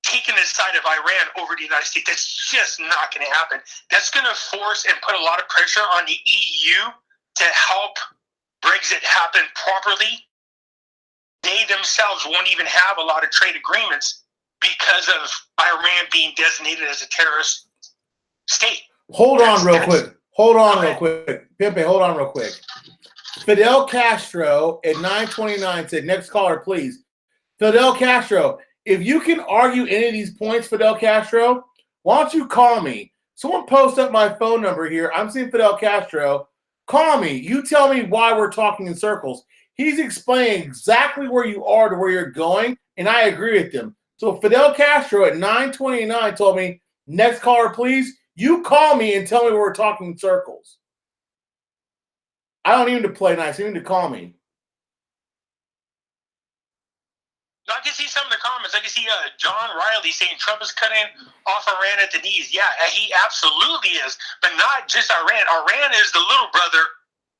taking the side of Iran over the United States. That's just not going to happen. That's going to force and put a lot of pressure on the EU to help Brexit happen properly. They themselves won't even have a lot of trade agreements because of Iran being designated as a terrorist state. Hold on real quick. Pimpe, hold on real quick. Fidel Castro at 9:29 said, next caller, please. Fidel Castro, if you can argue any of these points, Fidel Castro, why don't you call me? Someone post up my phone number here. I'm seeing Fidel Castro. Call me. You tell me why we're talking in circles. He's explaining exactly where you are to where you're going, and I agree with him. So Fidel Castro at 9:29 told me, next caller, please. You call me and tell me we're talking in circles. I don't need him to play nice. I need him to call me. I can see some of the comments. I can see John Riley saying Trump is cutting off Iran at the knees. Yeah, he absolutely is. But not just Iran. Iran is the little brother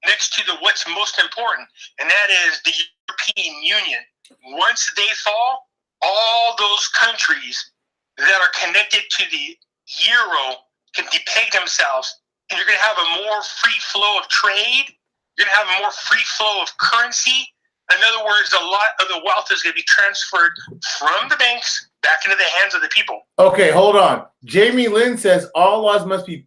next to what's most important, and that is the European Union. Once they fall, all those countries that are connected to the euro can depeg themselves, and you're going to have a more free flow of trade. You're going to have a more free flow of currency. In other words, a lot of the wealth is going to be transferred from the banks back into the hands of the people. Okay, hold on. Jamie Lynn says all laws must be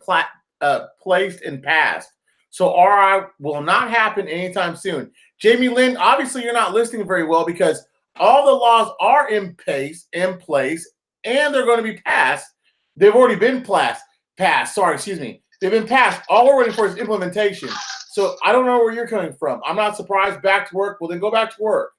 placed and passed. So RI will not happen anytime soon. Jamie Lynn, obviously you're not listening very well because all the laws are in place, and they're going to be passed. They've already been passed. They've been passed. All we're waiting for is implementation. So I don't know where you're coming from. I'm not surprised. Back to work. Well, then go back to work.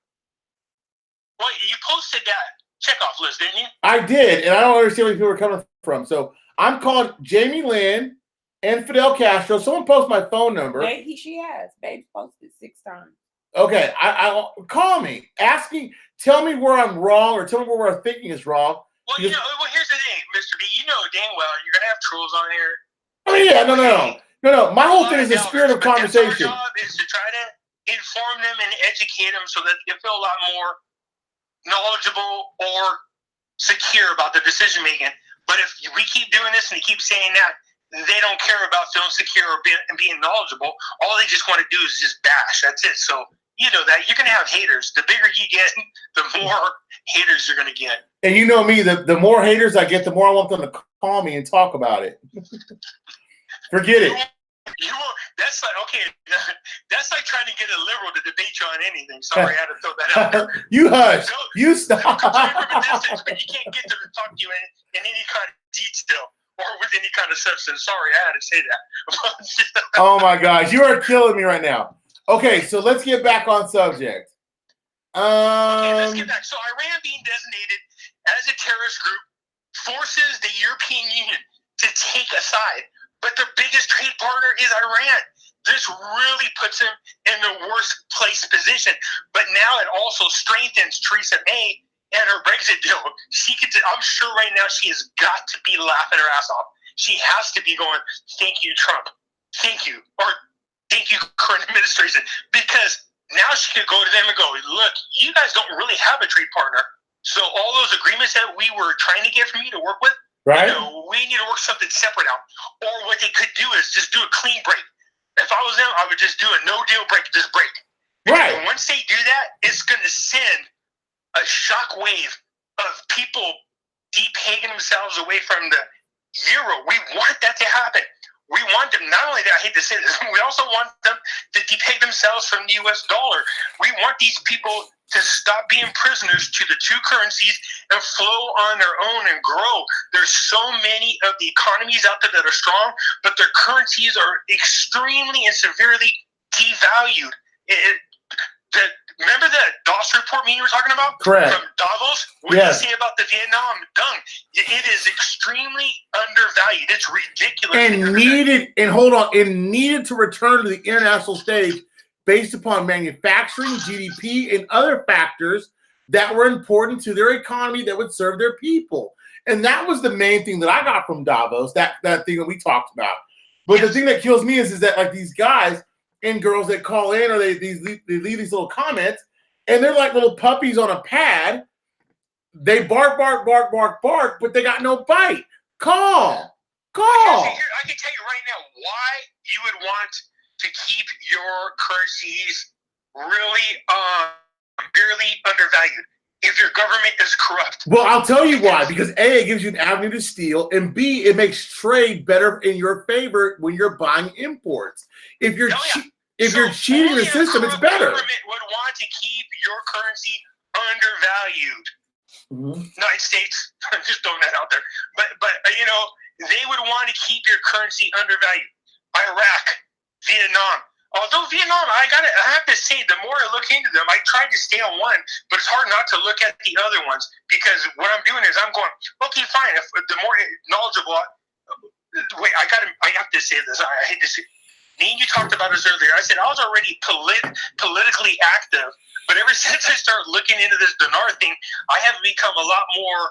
Well, you posted that checkoff list, didn't you? I did, and I don't understand where people are coming from. So I'm calling Jamie Lynn and Fidel Castro. Someone post my phone number. Maybe she has. Babe posted 6 times. Okay, I call me. Ask me. Tell me where I'm wrong, or tell me where I'm thinking is wrong. Well, here's the thing, Mr. B. You know dang well you're going to have trolls on here. Oh, yeah, no. My whole thing is the spirit of conversation. Our job is to try to inform them and educate them so that they feel a lot more knowledgeable or secure about their decision making. But if we keep doing this and they keep saying that they don't care about feeling secure or being knowledgeable, all they just want to do is just bash. That's it. So you know that you're going to have haters. The bigger you get, the more haters you're going to get. And you know me, the more haters I get, the more I want them to call me and talk about it. Forget it. That's like, okay, that's like trying to get a liberal to debate you on anything. Sorry, I had to throw that out there. You hush. You stop. From a distance, but you can't get to talk to you in any kind of detail or with any kind of substance. Sorry, I had to say that. Oh my gosh, you are killing me right now. Okay, so let's get back on subject. Okay, let's get back. So Iran being designated as a terrorist group forces the European Union to take a side. But their biggest trade partner is Iran. This really puts them in the worst place position. But now it also strengthens Theresa May and her Brexit deal. I'm sure right now she has got to be laughing her ass off. She has to be going, thank you, Trump. Thank you. Or thank you, current administration. Because now she could go to them and go, look, you guys don't really have a trade partner. So all those agreements that we were trying to get from you to work with, right? We need to work something separate out. Or what they could do is just do a clean break. if I was them, I would just do a no deal break, just break. Right. And once they do that, it's going to send a shockwave of people depegging themselves away from the euro. We want that to happen. We want them, not only that, I hate to say this, we also want them to depeg themselves from the US dollar. We want these people to stop being prisoners to the two currencies and flow on their own and grow. There's so many of the economies out there that are strong, but their currencies are extremely and severely devalued. Remember the DOS report meeting you were talking about? Correct. From Davos? What did you say about the Vietnam dung? It is extremely undervalued. It's ridiculous. And needed to return to the international stage based upon manufacturing, GDP, and other factors that were important to their economy that would serve their people. And that was the main thing that I got from Davos, that thing that we talked about. But the thing that kills me is that like these guys and girls that call in or they leave these little comments, and they're like little puppies on a pad. They bark, but they got no bite. Call. I can tell you right now why you would want to keep your currencies really undervalued if your government is corrupt. Well, I'll tell you why. Because A, it gives you an avenue to steal, and B, it makes trade better in your favor when you're buying imports. If you're cheating the system, it's better. Government would want to keep your currency undervalued. United States, I'm just throwing that out there. But you know, they would want to keep your currency undervalued. Iraq, Vietnam. Although Vietnam, I have to say, the more I look into them, I tried to stay on one, but it's hard not to look at the other ones because what I'm doing is I'm going, okay, fine. If the more knowledgeable, wait, I have to say this. I hate to say. Me and you talked about this earlier. I said I was already politically active, but ever since I started looking into this dinar thing, I have become a lot more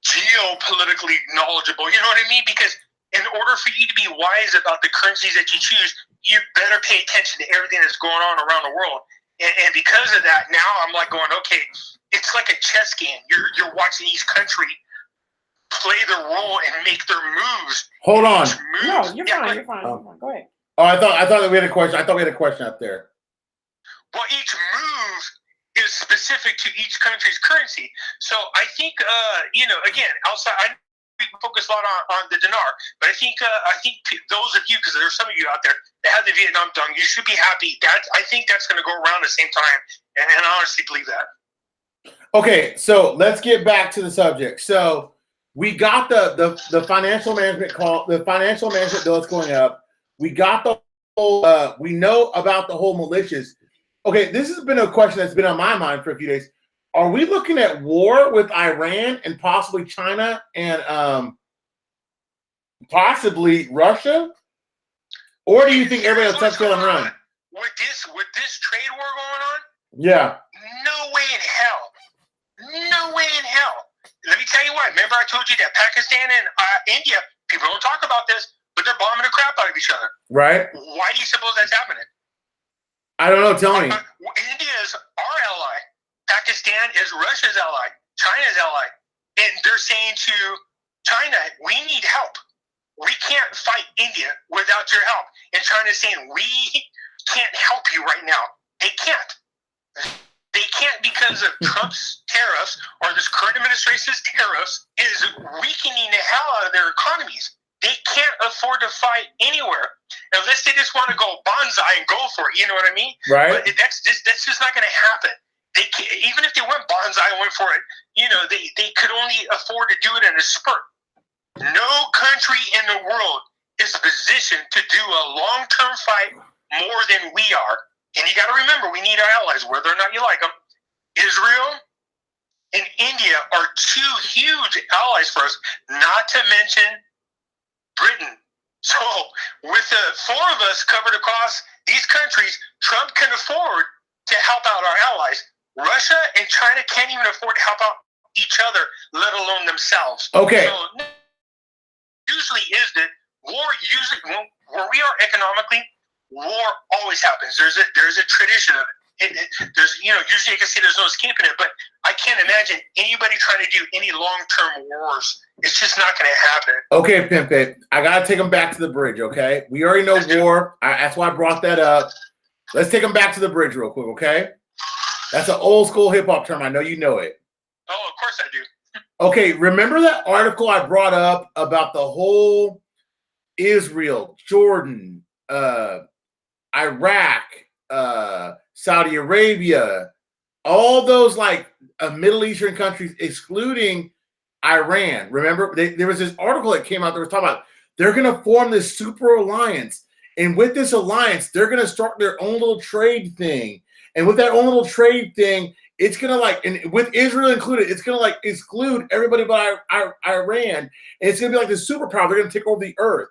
geopolitically knowledgeable. You know what I mean? Because in order for you to be wise about the currencies that you choose, you better pay attention to everything that's going on around the world. And because of that, now I'm like going, okay, it's like a chess game. You're watching each country play their role and make their moves. Hold on. No, you're fine. You're fine. Go ahead. Oh, I thought that we had a question. I thought we had a question out there. Well, each move is specific to each country's currency. So I think, you know, again, outside, we focus a lot on the dinar, but I think those of you, because there's some of you out there that have the Vietnam dung, you should be happy. I think that's going to go around the same time, and I honestly believe that. Okay, so let's get back to the subject. So we got the financial management call, the financial management bill is going up. We got the whole, we know about the whole militias. Okay, this has been a question that's been on my mind for a few days. Are we looking at war with Iran and possibly China and possibly Russia? Or do you think everybody will touch tail and run? With this trade war going on? Yeah. No way in hell. No way in hell. Let me tell you what. Remember I told you that Pakistan and India, people don't talk about this, but they're bombing the crap out of each other. Right. Why do you suppose that's happening? I don't know. Tell me. India is our ally. Pakistan is Russia's ally. China's ally. And they're saying to China, we need help. We can't fight India without your help. And China's saying, we can't help you right now. They can't. They can't because of Trump's tariffs or this current administration's tariffs is weakening the hell out of their economies. They can't afford to fight anywhere unless they just want to go bonsai and go for it. You know what I mean? Right. But that's just not going to happen. They can't, even if they went bonsai and went for it, you know, they could only afford to do it in a spurt. No country in the world is positioned to do a long-term fight more than we are. And you got to remember, we need our allies, whether or not you like them. Israel and India are two huge allies for us, not to mention Britain. So with the four of us covered across these countries, Trump can afford to help out our allies. Russia and China can't even afford to help out each other, let alone themselves. Okay. So usually is that war, usually where we are economically, war always happens. There's a tradition of it. there's, usually I can say there's no escaping it, but I can't imagine anybody trying to do any long-term wars. It's just not going to happen. Okay, Pimpin, I got to take them back to the bridge, okay? We already know war. That's why I brought that up. Let's take them back to the bridge real quick, okay? That's an old school hip-hop term. I know you know it. Oh, of course I do. Okay, remember that article I brought up about the whole Israel, Jordan, Iraq, Saudi Arabia, all those Middle Eastern countries, excluding Iran. Remember, there was this article that came out that was talking about they're going to form this super alliance. And with this alliance, they're going to start their own little trade thing. And with that own little trade thing, it's going to and with Israel included, it's going to exclude everybody but Iran. And it's going to be like the superpower. They're going to take over the earth.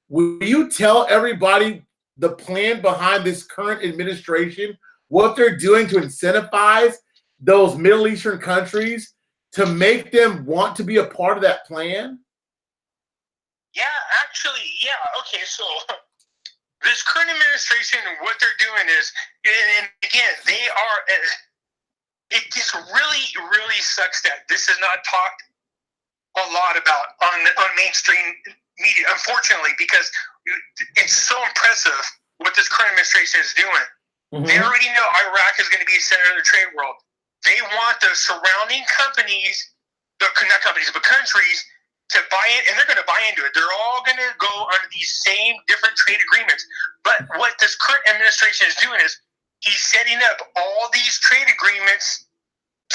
Will you tell everybody the plan behind this current administration, what they're doing to incentivize those Middle Eastern countries to make them want to be a part of that plan? Yeah, actually, yeah. Okay, so this current administration, what they're doing is, and again, they are, it just really, really sucks that this is not talked a lot about on mainstream media, unfortunately, because it's so impressive what this current administration is doing. Mm-hmm. They already know Iraq is going to be the center of the trade world. They want the surrounding companies, not companies, but countries, to buy it, and they're going to buy into it. They're all going to go under these same different trade agreements. But what this current administration is doing is he's setting up all these trade agreements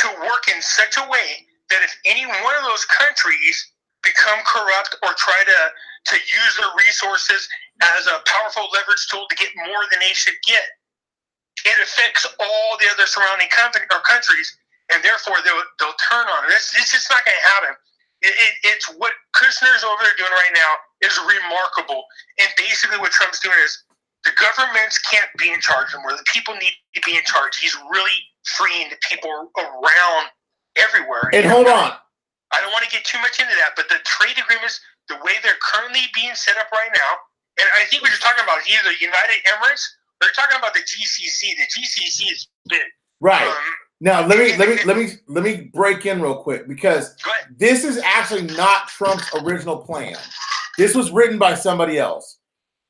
to work in such a way that if any one of those countries become corrupt or try to use their resources as a powerful leverage tool to get more than they should get, it affects all the other surrounding countries, and therefore they'll turn on it. It's just not going to happen. It's what Kushner's over there doing right now is remarkable. And basically what Trump's doing is the governments can't be in charge anymore. The people need to be in charge. He's really freeing the people around everywhere. And hold on. I don't want to get too much into that, but the trade agreements, the way they're currently being set up right now, and I think what you're talking about is either United Emirates or you're talking about the GCC. The GCC is big. Right. Now let me break in real quick because this is actually not Trump's original plan. This was written by somebody else.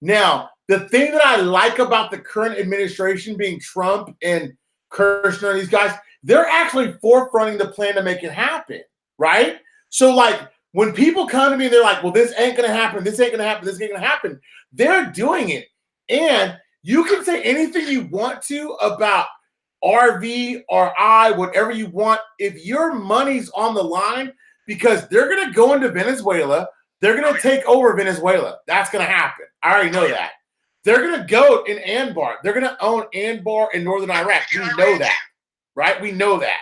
Now, the thing that I like about the current administration being Trump and Kushner and these guys, they're actually forefronting the plan to make it happen, right? So when people come to me and they're like, well, this ain't gonna happen, this ain't gonna happen, this ain't gonna happen, they're doing it. And you can say anything you want to about RV or whatever you want. If your money's on the line, because they're going to go into Venezuela, they're going to take over Venezuela. That's going to happen. I already know that. They're going to go in Anbar. They're going to own Anbar in northern Iraq. We know that, right? We know that.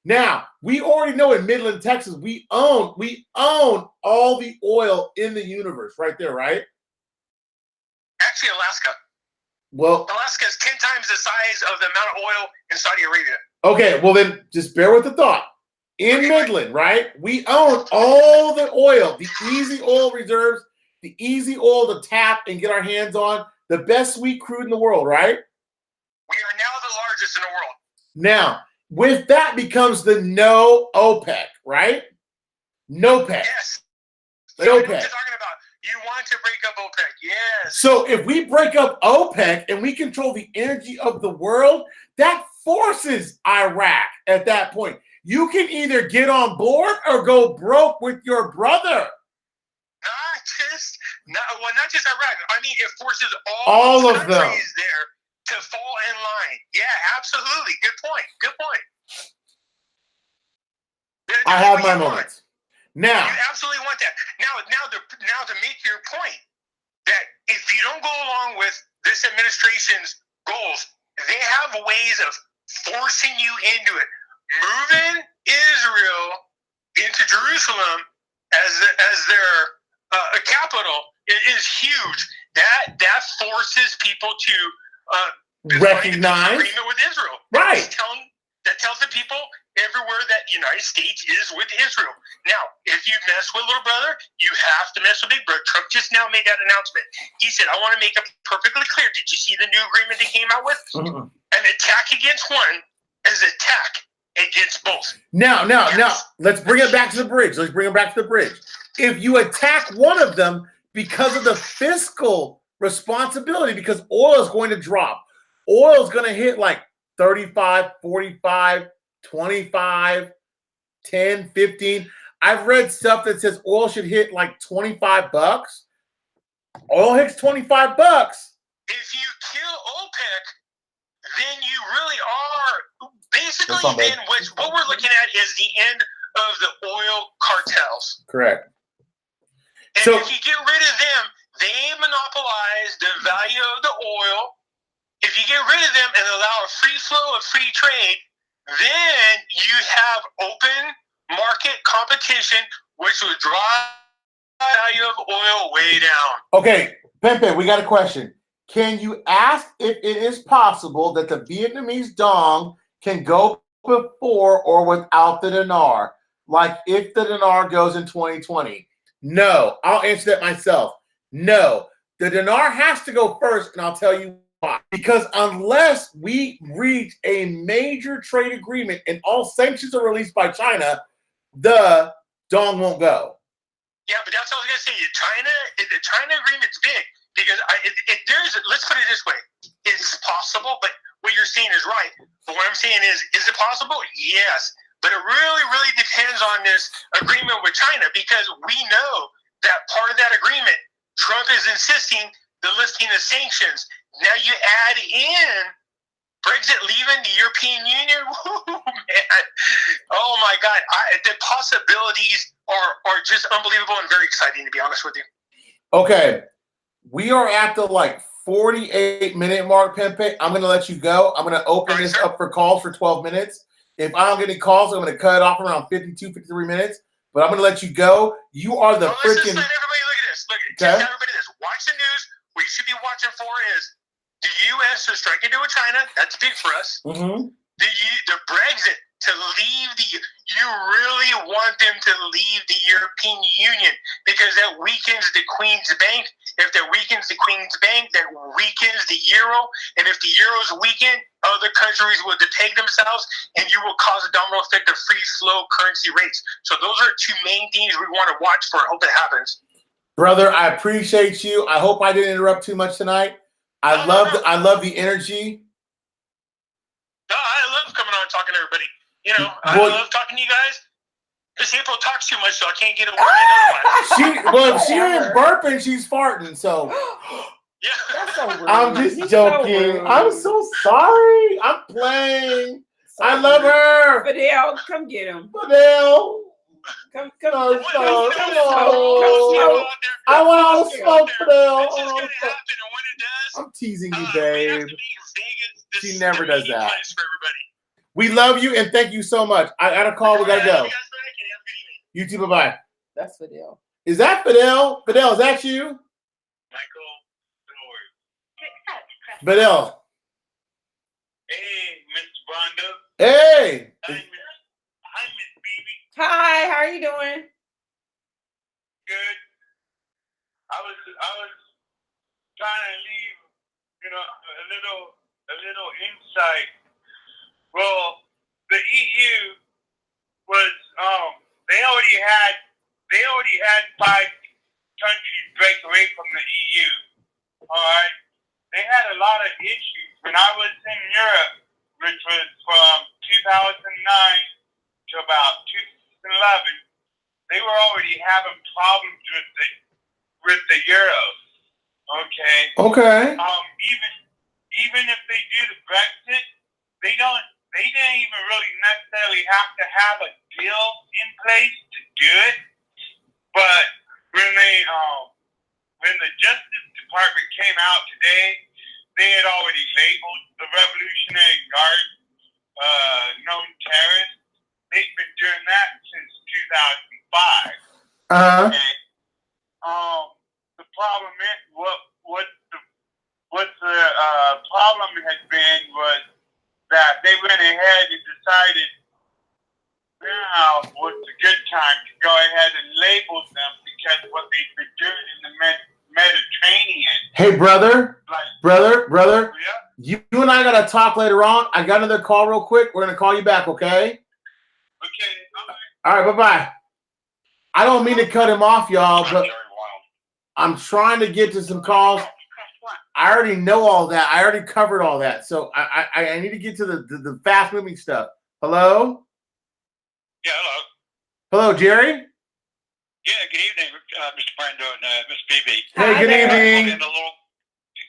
Now, we already know in Midland, Texas, we own all the oil in the universe right there, right? Actually, Alaska. Well, Alaska is 10 times the size of the amount of oil in Saudi Arabia. Okay, well then just bear with the thought. In Midland, right? We own all the oil, the easy oil reserves, the easy oil to tap and get our hands on, the best sweet crude in the world, right? We are now the largest in the world. Now, with that becomes the no OPEC, right? NOPEC. Yes. The So OPEC. I know what you're talking about. You want to break up OPEC, yes. So if we break up OPEC and we control the energy of the world, that forces Iraq at that point. You can either get on board or go broke with your brother. Not just Iraq. I mean, it forces all of them there to fall in line. Yeah, absolutely. Good point. Good point. I have my moments. Now, you absolutely want that. Now to make your point that if you don't go along with this administration's goals, they have ways of forcing you into it. Moving Israel into Jerusalem as their capital is huge. That forces people to recognize agreement with Israel. Right. That tells the people everywhere that the United States is with Israel. Now, if you mess with little brother, you have to mess with big brother. Trump just now made that announcement. He said, I want to make it perfectly clear. Did you see the new agreement they came out with? Mm-hmm. And an attack against one is an attack against both. Now, let's bring it back to the bridge. If you attack one of them because of the fiscal responsibility, because oil is going to drop, oil is going to hit like 35, 45, 25, 10, 15. I've read stuff that says oil should hit like $25. Oil hits $25. If you kill OPEC, then you really are basically then what we're looking at is the end of the oil cartels. Correct. And So, if you get rid of them, they monopolize the value of the oil. If you get rid of them and allow a free flow of free trade, then you have open market competition, which will drive the value of oil way down. okay, Pempe, we got a question. Can you ask if it is possible that the Vietnamese dong can go before or without the dinar? Like if the dinar goes in 2020? No, I'll answer that myself. No, the dinar has to go first, and I'll tell you why. Because unless we reach a major trade agreement and all sanctions are released by China, the dong won't go. Yeah, but that's what I was going to say. The China agreement's big because let's put it this way. It's possible, but what you're saying is right. But what I'm saying is it possible? Yes. But it really, really depends on this agreement with China because we know that part of that agreement, Trump is insisting the lifting of sanctions. Now you add in Brexit leaving the European Union. Woo, man. Oh, my God. The possibilities are just unbelievable and very exciting, to be honest with you. Okay, we are at the 48-minute mark, Pempe. I'm going to let you go. I'm going to open this up for calls for 12 minutes. If I don't get any calls, I'm going to cut it off around 52, 53 minutes. But I'm going to let you go. You are the freaking... Everybody look at this. Tell everybody this. Watch the news. What you should be watching for is the U.S. to strike a deal with China. That's big for us. Mm-hmm. The Brexit to leave you really want them to leave the European Union because that weakens the Queen's Bank. If that weakens the Queen's Bank, that weakens the euro. And if the euro is weakened, other countries will depeg themselves and you will cause a domino effect of free flow currency rates. So those are two main things we want to watch for. I hope it happens. Brother, I appreciate you. I hope I didn't interrupt too much tonight. I love the energy. No, I love coming on and talking to everybody. I love talking to you guys. This April talks too much, so I can't get a word in otherwise. If she ain't burping, she's farting. So yeah, that's so rude. I'm just joking. So I'm so sorry. I'm playing. So I love her. Fidel, come get him. Fidel. Come. I want to smoke, Fidel. It's just gonna happen, and when it does, I'm teasing you, we have babe. to be Vegas. She never does that. Place for everybody. We love you and thank you so much. I got a call. We gotta go. You too. Bye bye. That's Fidel. Is that Fidel? Fidel, is that you? Michael, Fidel. Hey, Mr. Brando. Hey. Hi, Miss Phoebe. Hi, how are you doing? Good. I was trying to leave, a little insight. Well, the EU was they already had 5 countries break away from the EU. All right, they had a lot of issues when I was in Europe, which was from 2009 to about 2011. They were already having problems with the euro. Okay. Okay. Even if they do the Brexit, they didn't even really necessarily have to have a deal in place to do it. But when the Justice Department came out today, they had already labeled the Revolutionary Guard known terrorists. They've been doing that since 2005. And, the problem is what the problem has been was that they went ahead and decided now was a good time to go ahead and label them because what they've been doing in the Mediterranean. Hey, brother. Brother. Yeah. You and I got to talk later on. I got another call real quick. We're going to call you back, okay? Okay. All right, bye-bye. I don't mean to cut him off, y'all, but I'm trying to get to some calls. I already know all that. I already covered all that. So I need to get to the fast-moving stuff. Hello? Yeah, hello. Hello, Jerry? Yeah, good evening, Mr. Brando and Miss BB. Hey, Hi good there. evening.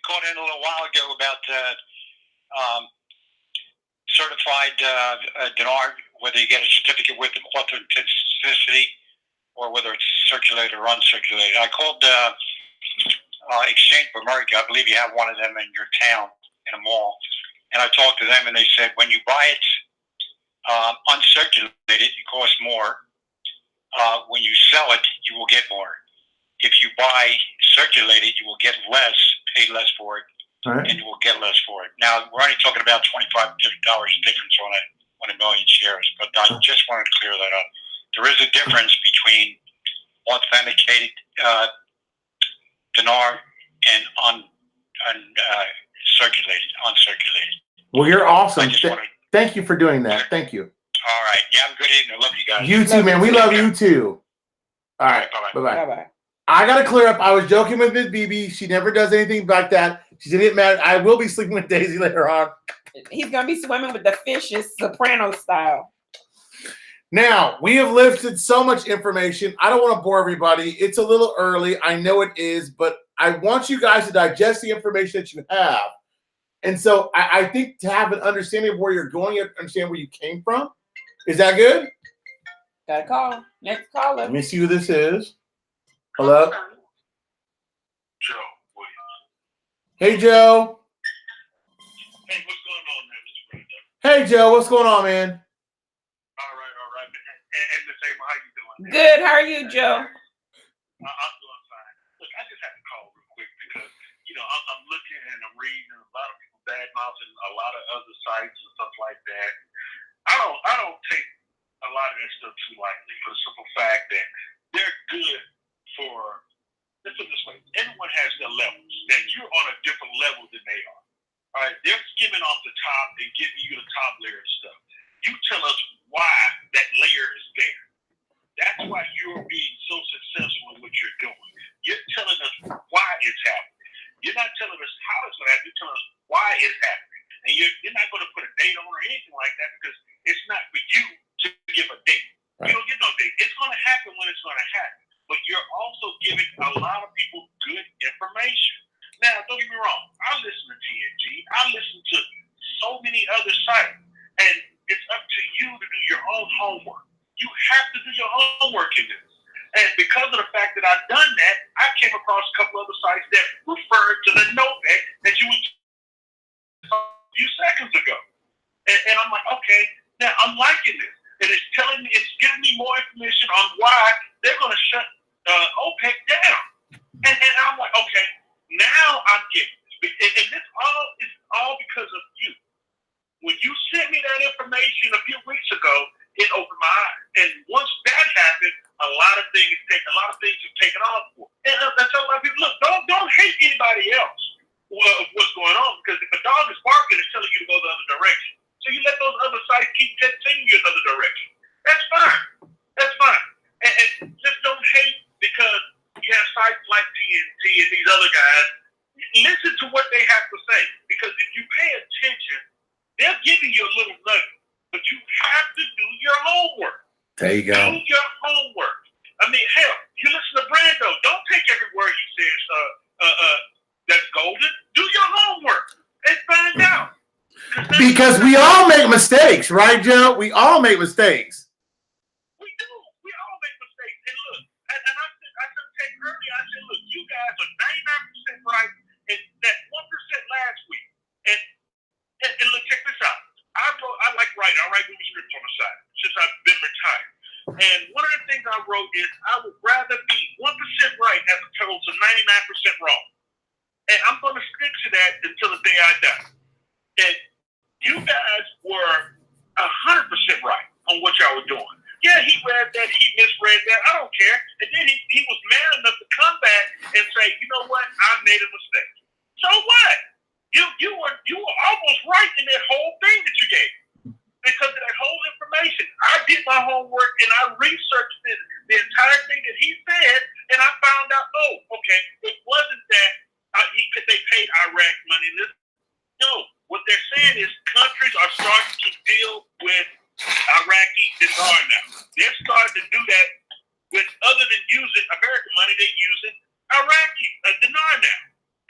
Called in a little while ago about certified dinar, whether you get a certificate with authenticity or whether it's circulated or uncirculated. I called Exchange of America. I believe you have one of them in your town in a mall. And I talked to them, and they said when you buy it uncirculated, it costs more. When you sell it, you will get more. If you buy circulated, you will get less, pay less for it, All right. and you will get less for it. Now, we're only talking about $25 difference on a million shares, but I just wanted to clear that up. There is a difference between authenticated dinar and uncirculated. Well, you're awesome. I just wanted. Thank you for doing that. Thank you. All right. Yeah, have a good evening. I love you guys. You too, man. We love you too. All right. Bye-bye. Bye-bye. Bye-bye. I got to clear up. I was joking with Miss BB. She never does anything like that. She didn't matter. I will be sleeping with Daisy later on. He's going to be swimming with the fishes, soprano style. Now, we have lifted so much information. I don't want to bore everybody. It's a little early. I know it is, but I want you guys to digest the information that you have. And so I think to have an understanding of where you're going, you understand where you came from. Is that good? Got a call. Next caller. Let me see who this is. Hello? Joe Williams. Hey, Joe. Hey, what's going on there, Mr. Brando? Hey, Joe. What's going on, man? All right. And Miss Ava, how you doing? Good. How are you, Joe? I'm doing fine. Look, I just had to call real quick because, I'm looking and I'm reading a lot of people bad-mouthing a lot of other sites and stuff like that. I don't take a lot of that stuff too lightly for the simple fact that they're good for, let's put it this way, everyone has their levels, that you're on a different level than they are. All right, they're skimming off the top and giving you the top layer of stuff. You tell us why that layer is there. That's why you're being so successful in what you're doing. You're telling us why it's happening. You're not telling us how it's going to happen. You're telling us why it's happening. And you're not going to put a date on or anything like that because it's not for you to give a date. Right. You don't get no date. It's going to happen when it's going to happen. But you're also giving a lot of people good information. Now, don't get me wrong. I listen to TNG. I listen to so many other sites. And it's up to you to do your own homework. You have to do your homework in this. And because of the fact that I've done that, I came across a couple other sites that referred to the notepad that you was a few seconds ago. And I'm like, okay, now I'm liking this. And it's giving me more information on why they're going to shut OPEC down. And I'm like, okay, now I'm getting this. And this is all because of you. When you sent me that information a few weeks ago, it opened my eyes. And once that happened, a lot of things have taken off. And I tell a lot of people, look, don't hate anybody else what's going on, because if a dog is barking, it's telling you to go the other direction. So you let those other sites keep taking you another direction. That's fine. That's fine. And just don't hate because you have sites like TNT and these other guys. Listen to what they have to say, because if you pay attention, they're giving you a little nugget, but you have to do your homework. There you go. Do your homework. I mean, hell, you listen to Brando. Don't take every word he says that's golden. Do your homework and find out. Because we all make mistakes, right, Joe? We all make mistakes. We do. We all make mistakes. And look, and I said earlier, I said, look, you guys are 99% right, and that 1% last week. And look, check this out. I like writing. I write movie scripts on the side since I've been retired. And one of the things I wrote is I would rather be 1% right as opposed to 99% wrong. And I'm going to stick to that until the day I die. And you guys were 100% right on what y'all were doing. Yeah, he read that, he misread that. I don't care. And then he was man enough to come back and say, you know what? I made a mistake. So what? you were almost right in that whole thing that you gave. Because of that whole information. I did my homework and I researched the entire thing that he said, and I found out, it wasn't that they paid Iraq money. No, what they're saying is countries are starting to deal with Iraqi dinar now. They're starting to do that with, other than using American money, they're using Iraqi dinar now.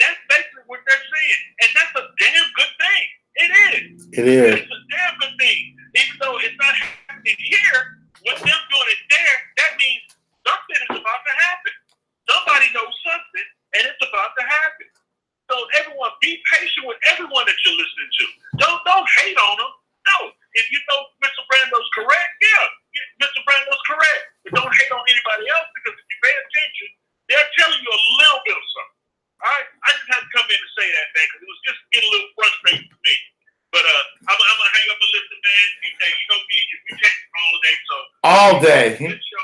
That's basically what they're saying, and that's a damn good thing. It is. It is. It's a damn good thing. Even though it's not happening here, with them doing it there, that means something is about to happen. Somebody knows something, and it's about to happen. So everyone, be patient with everyone that you're listening to. Don't hate on them. No. If you know Mr. Brando's correct, Mr. Brando's correct. But don't hate on anybody else, because if you pay attention, they're telling you a little bit of something. All right? I just had to come in and say that, man, because it was just getting a little frustrating for me. But I'm gonna hang up and listen, man. You know me, we take it all day, so all day. Good show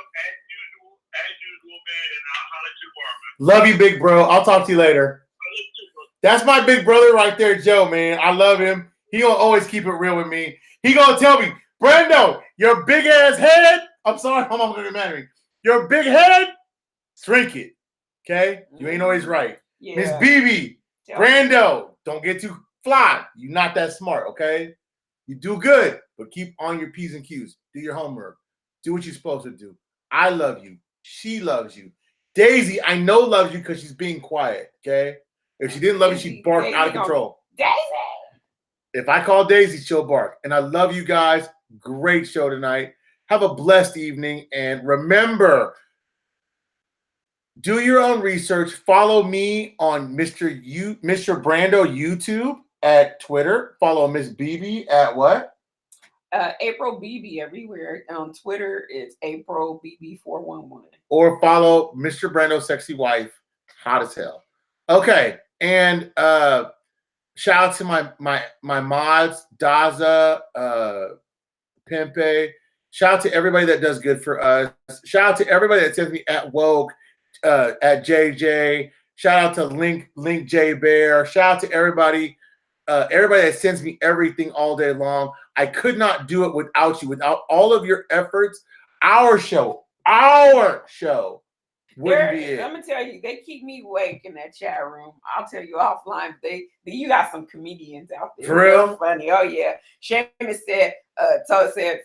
as usual, man. And I'll holler at you tomorrow, man. Love you, big bro. I'll talk to you later. That's my big brother right there, Joe, man. I love him. He gonna always keep it real with me. He gonna tell me, Brando, your big ass head. I'm sorry, my mom gonna get mad at me. Your big head, shrink it. Okay, you ain't always right. Yeah. Miss BB, Brando, don't get too fly. You're not that smart, okay? You do good, but keep on your P's and Q's. Do your homework. Do what you're supposed to do. I love you. She loves you. Daisy, I know loves you because she's being quiet, okay? If she didn't love you, she'd bark out of control. Daisy! If I call Daisy, she'll bark. And I love you guys. Great show tonight. Have a blessed evening. And remember, do your own research. Follow me on Mr. Brando YouTube at Twitter. Follow Miss BB at what? April BB everywhere. On Twitter, it's April BB411. Or follow Mr. Brando Sexy Wife, hot as hell. Okay, and shout out to my mods, Daza, Pimpe. Shout out to everybody that does good for us. Shout out to everybody that sends me at Woke, at JJ. Shout out to Link J Bear. Shout out to everybody that sends me everything all day long. I could not do it without you. Without all of your efforts, our show wouldn't be it. I'm gonna tell you, they keep me awake in that chat room. I'll tell you offline. You got some comedians out there. For real? Funny. Oh yeah. Seamus said,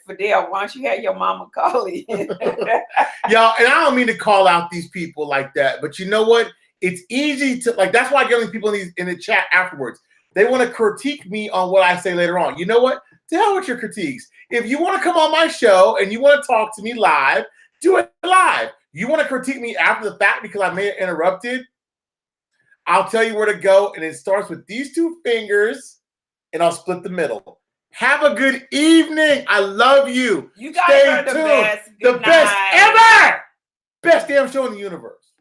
Fidel, why don't you have your mama call in? Y'all, and I don't mean to call out these people like that, but you know what? It's easy to that's why I get these people in the chat afterwards. They want to critique me on what I say later on. You know what? To hell with your critiques. If you want to come on my show and you want to talk to me live, do it live. You want to critique me after the fact because I may have interrupted? I'll tell you where to go, and it starts with these two fingers, and I'll split the middle. Have a good evening. I love you. You guys are the best. Good the best ever. Best damn show in the universe.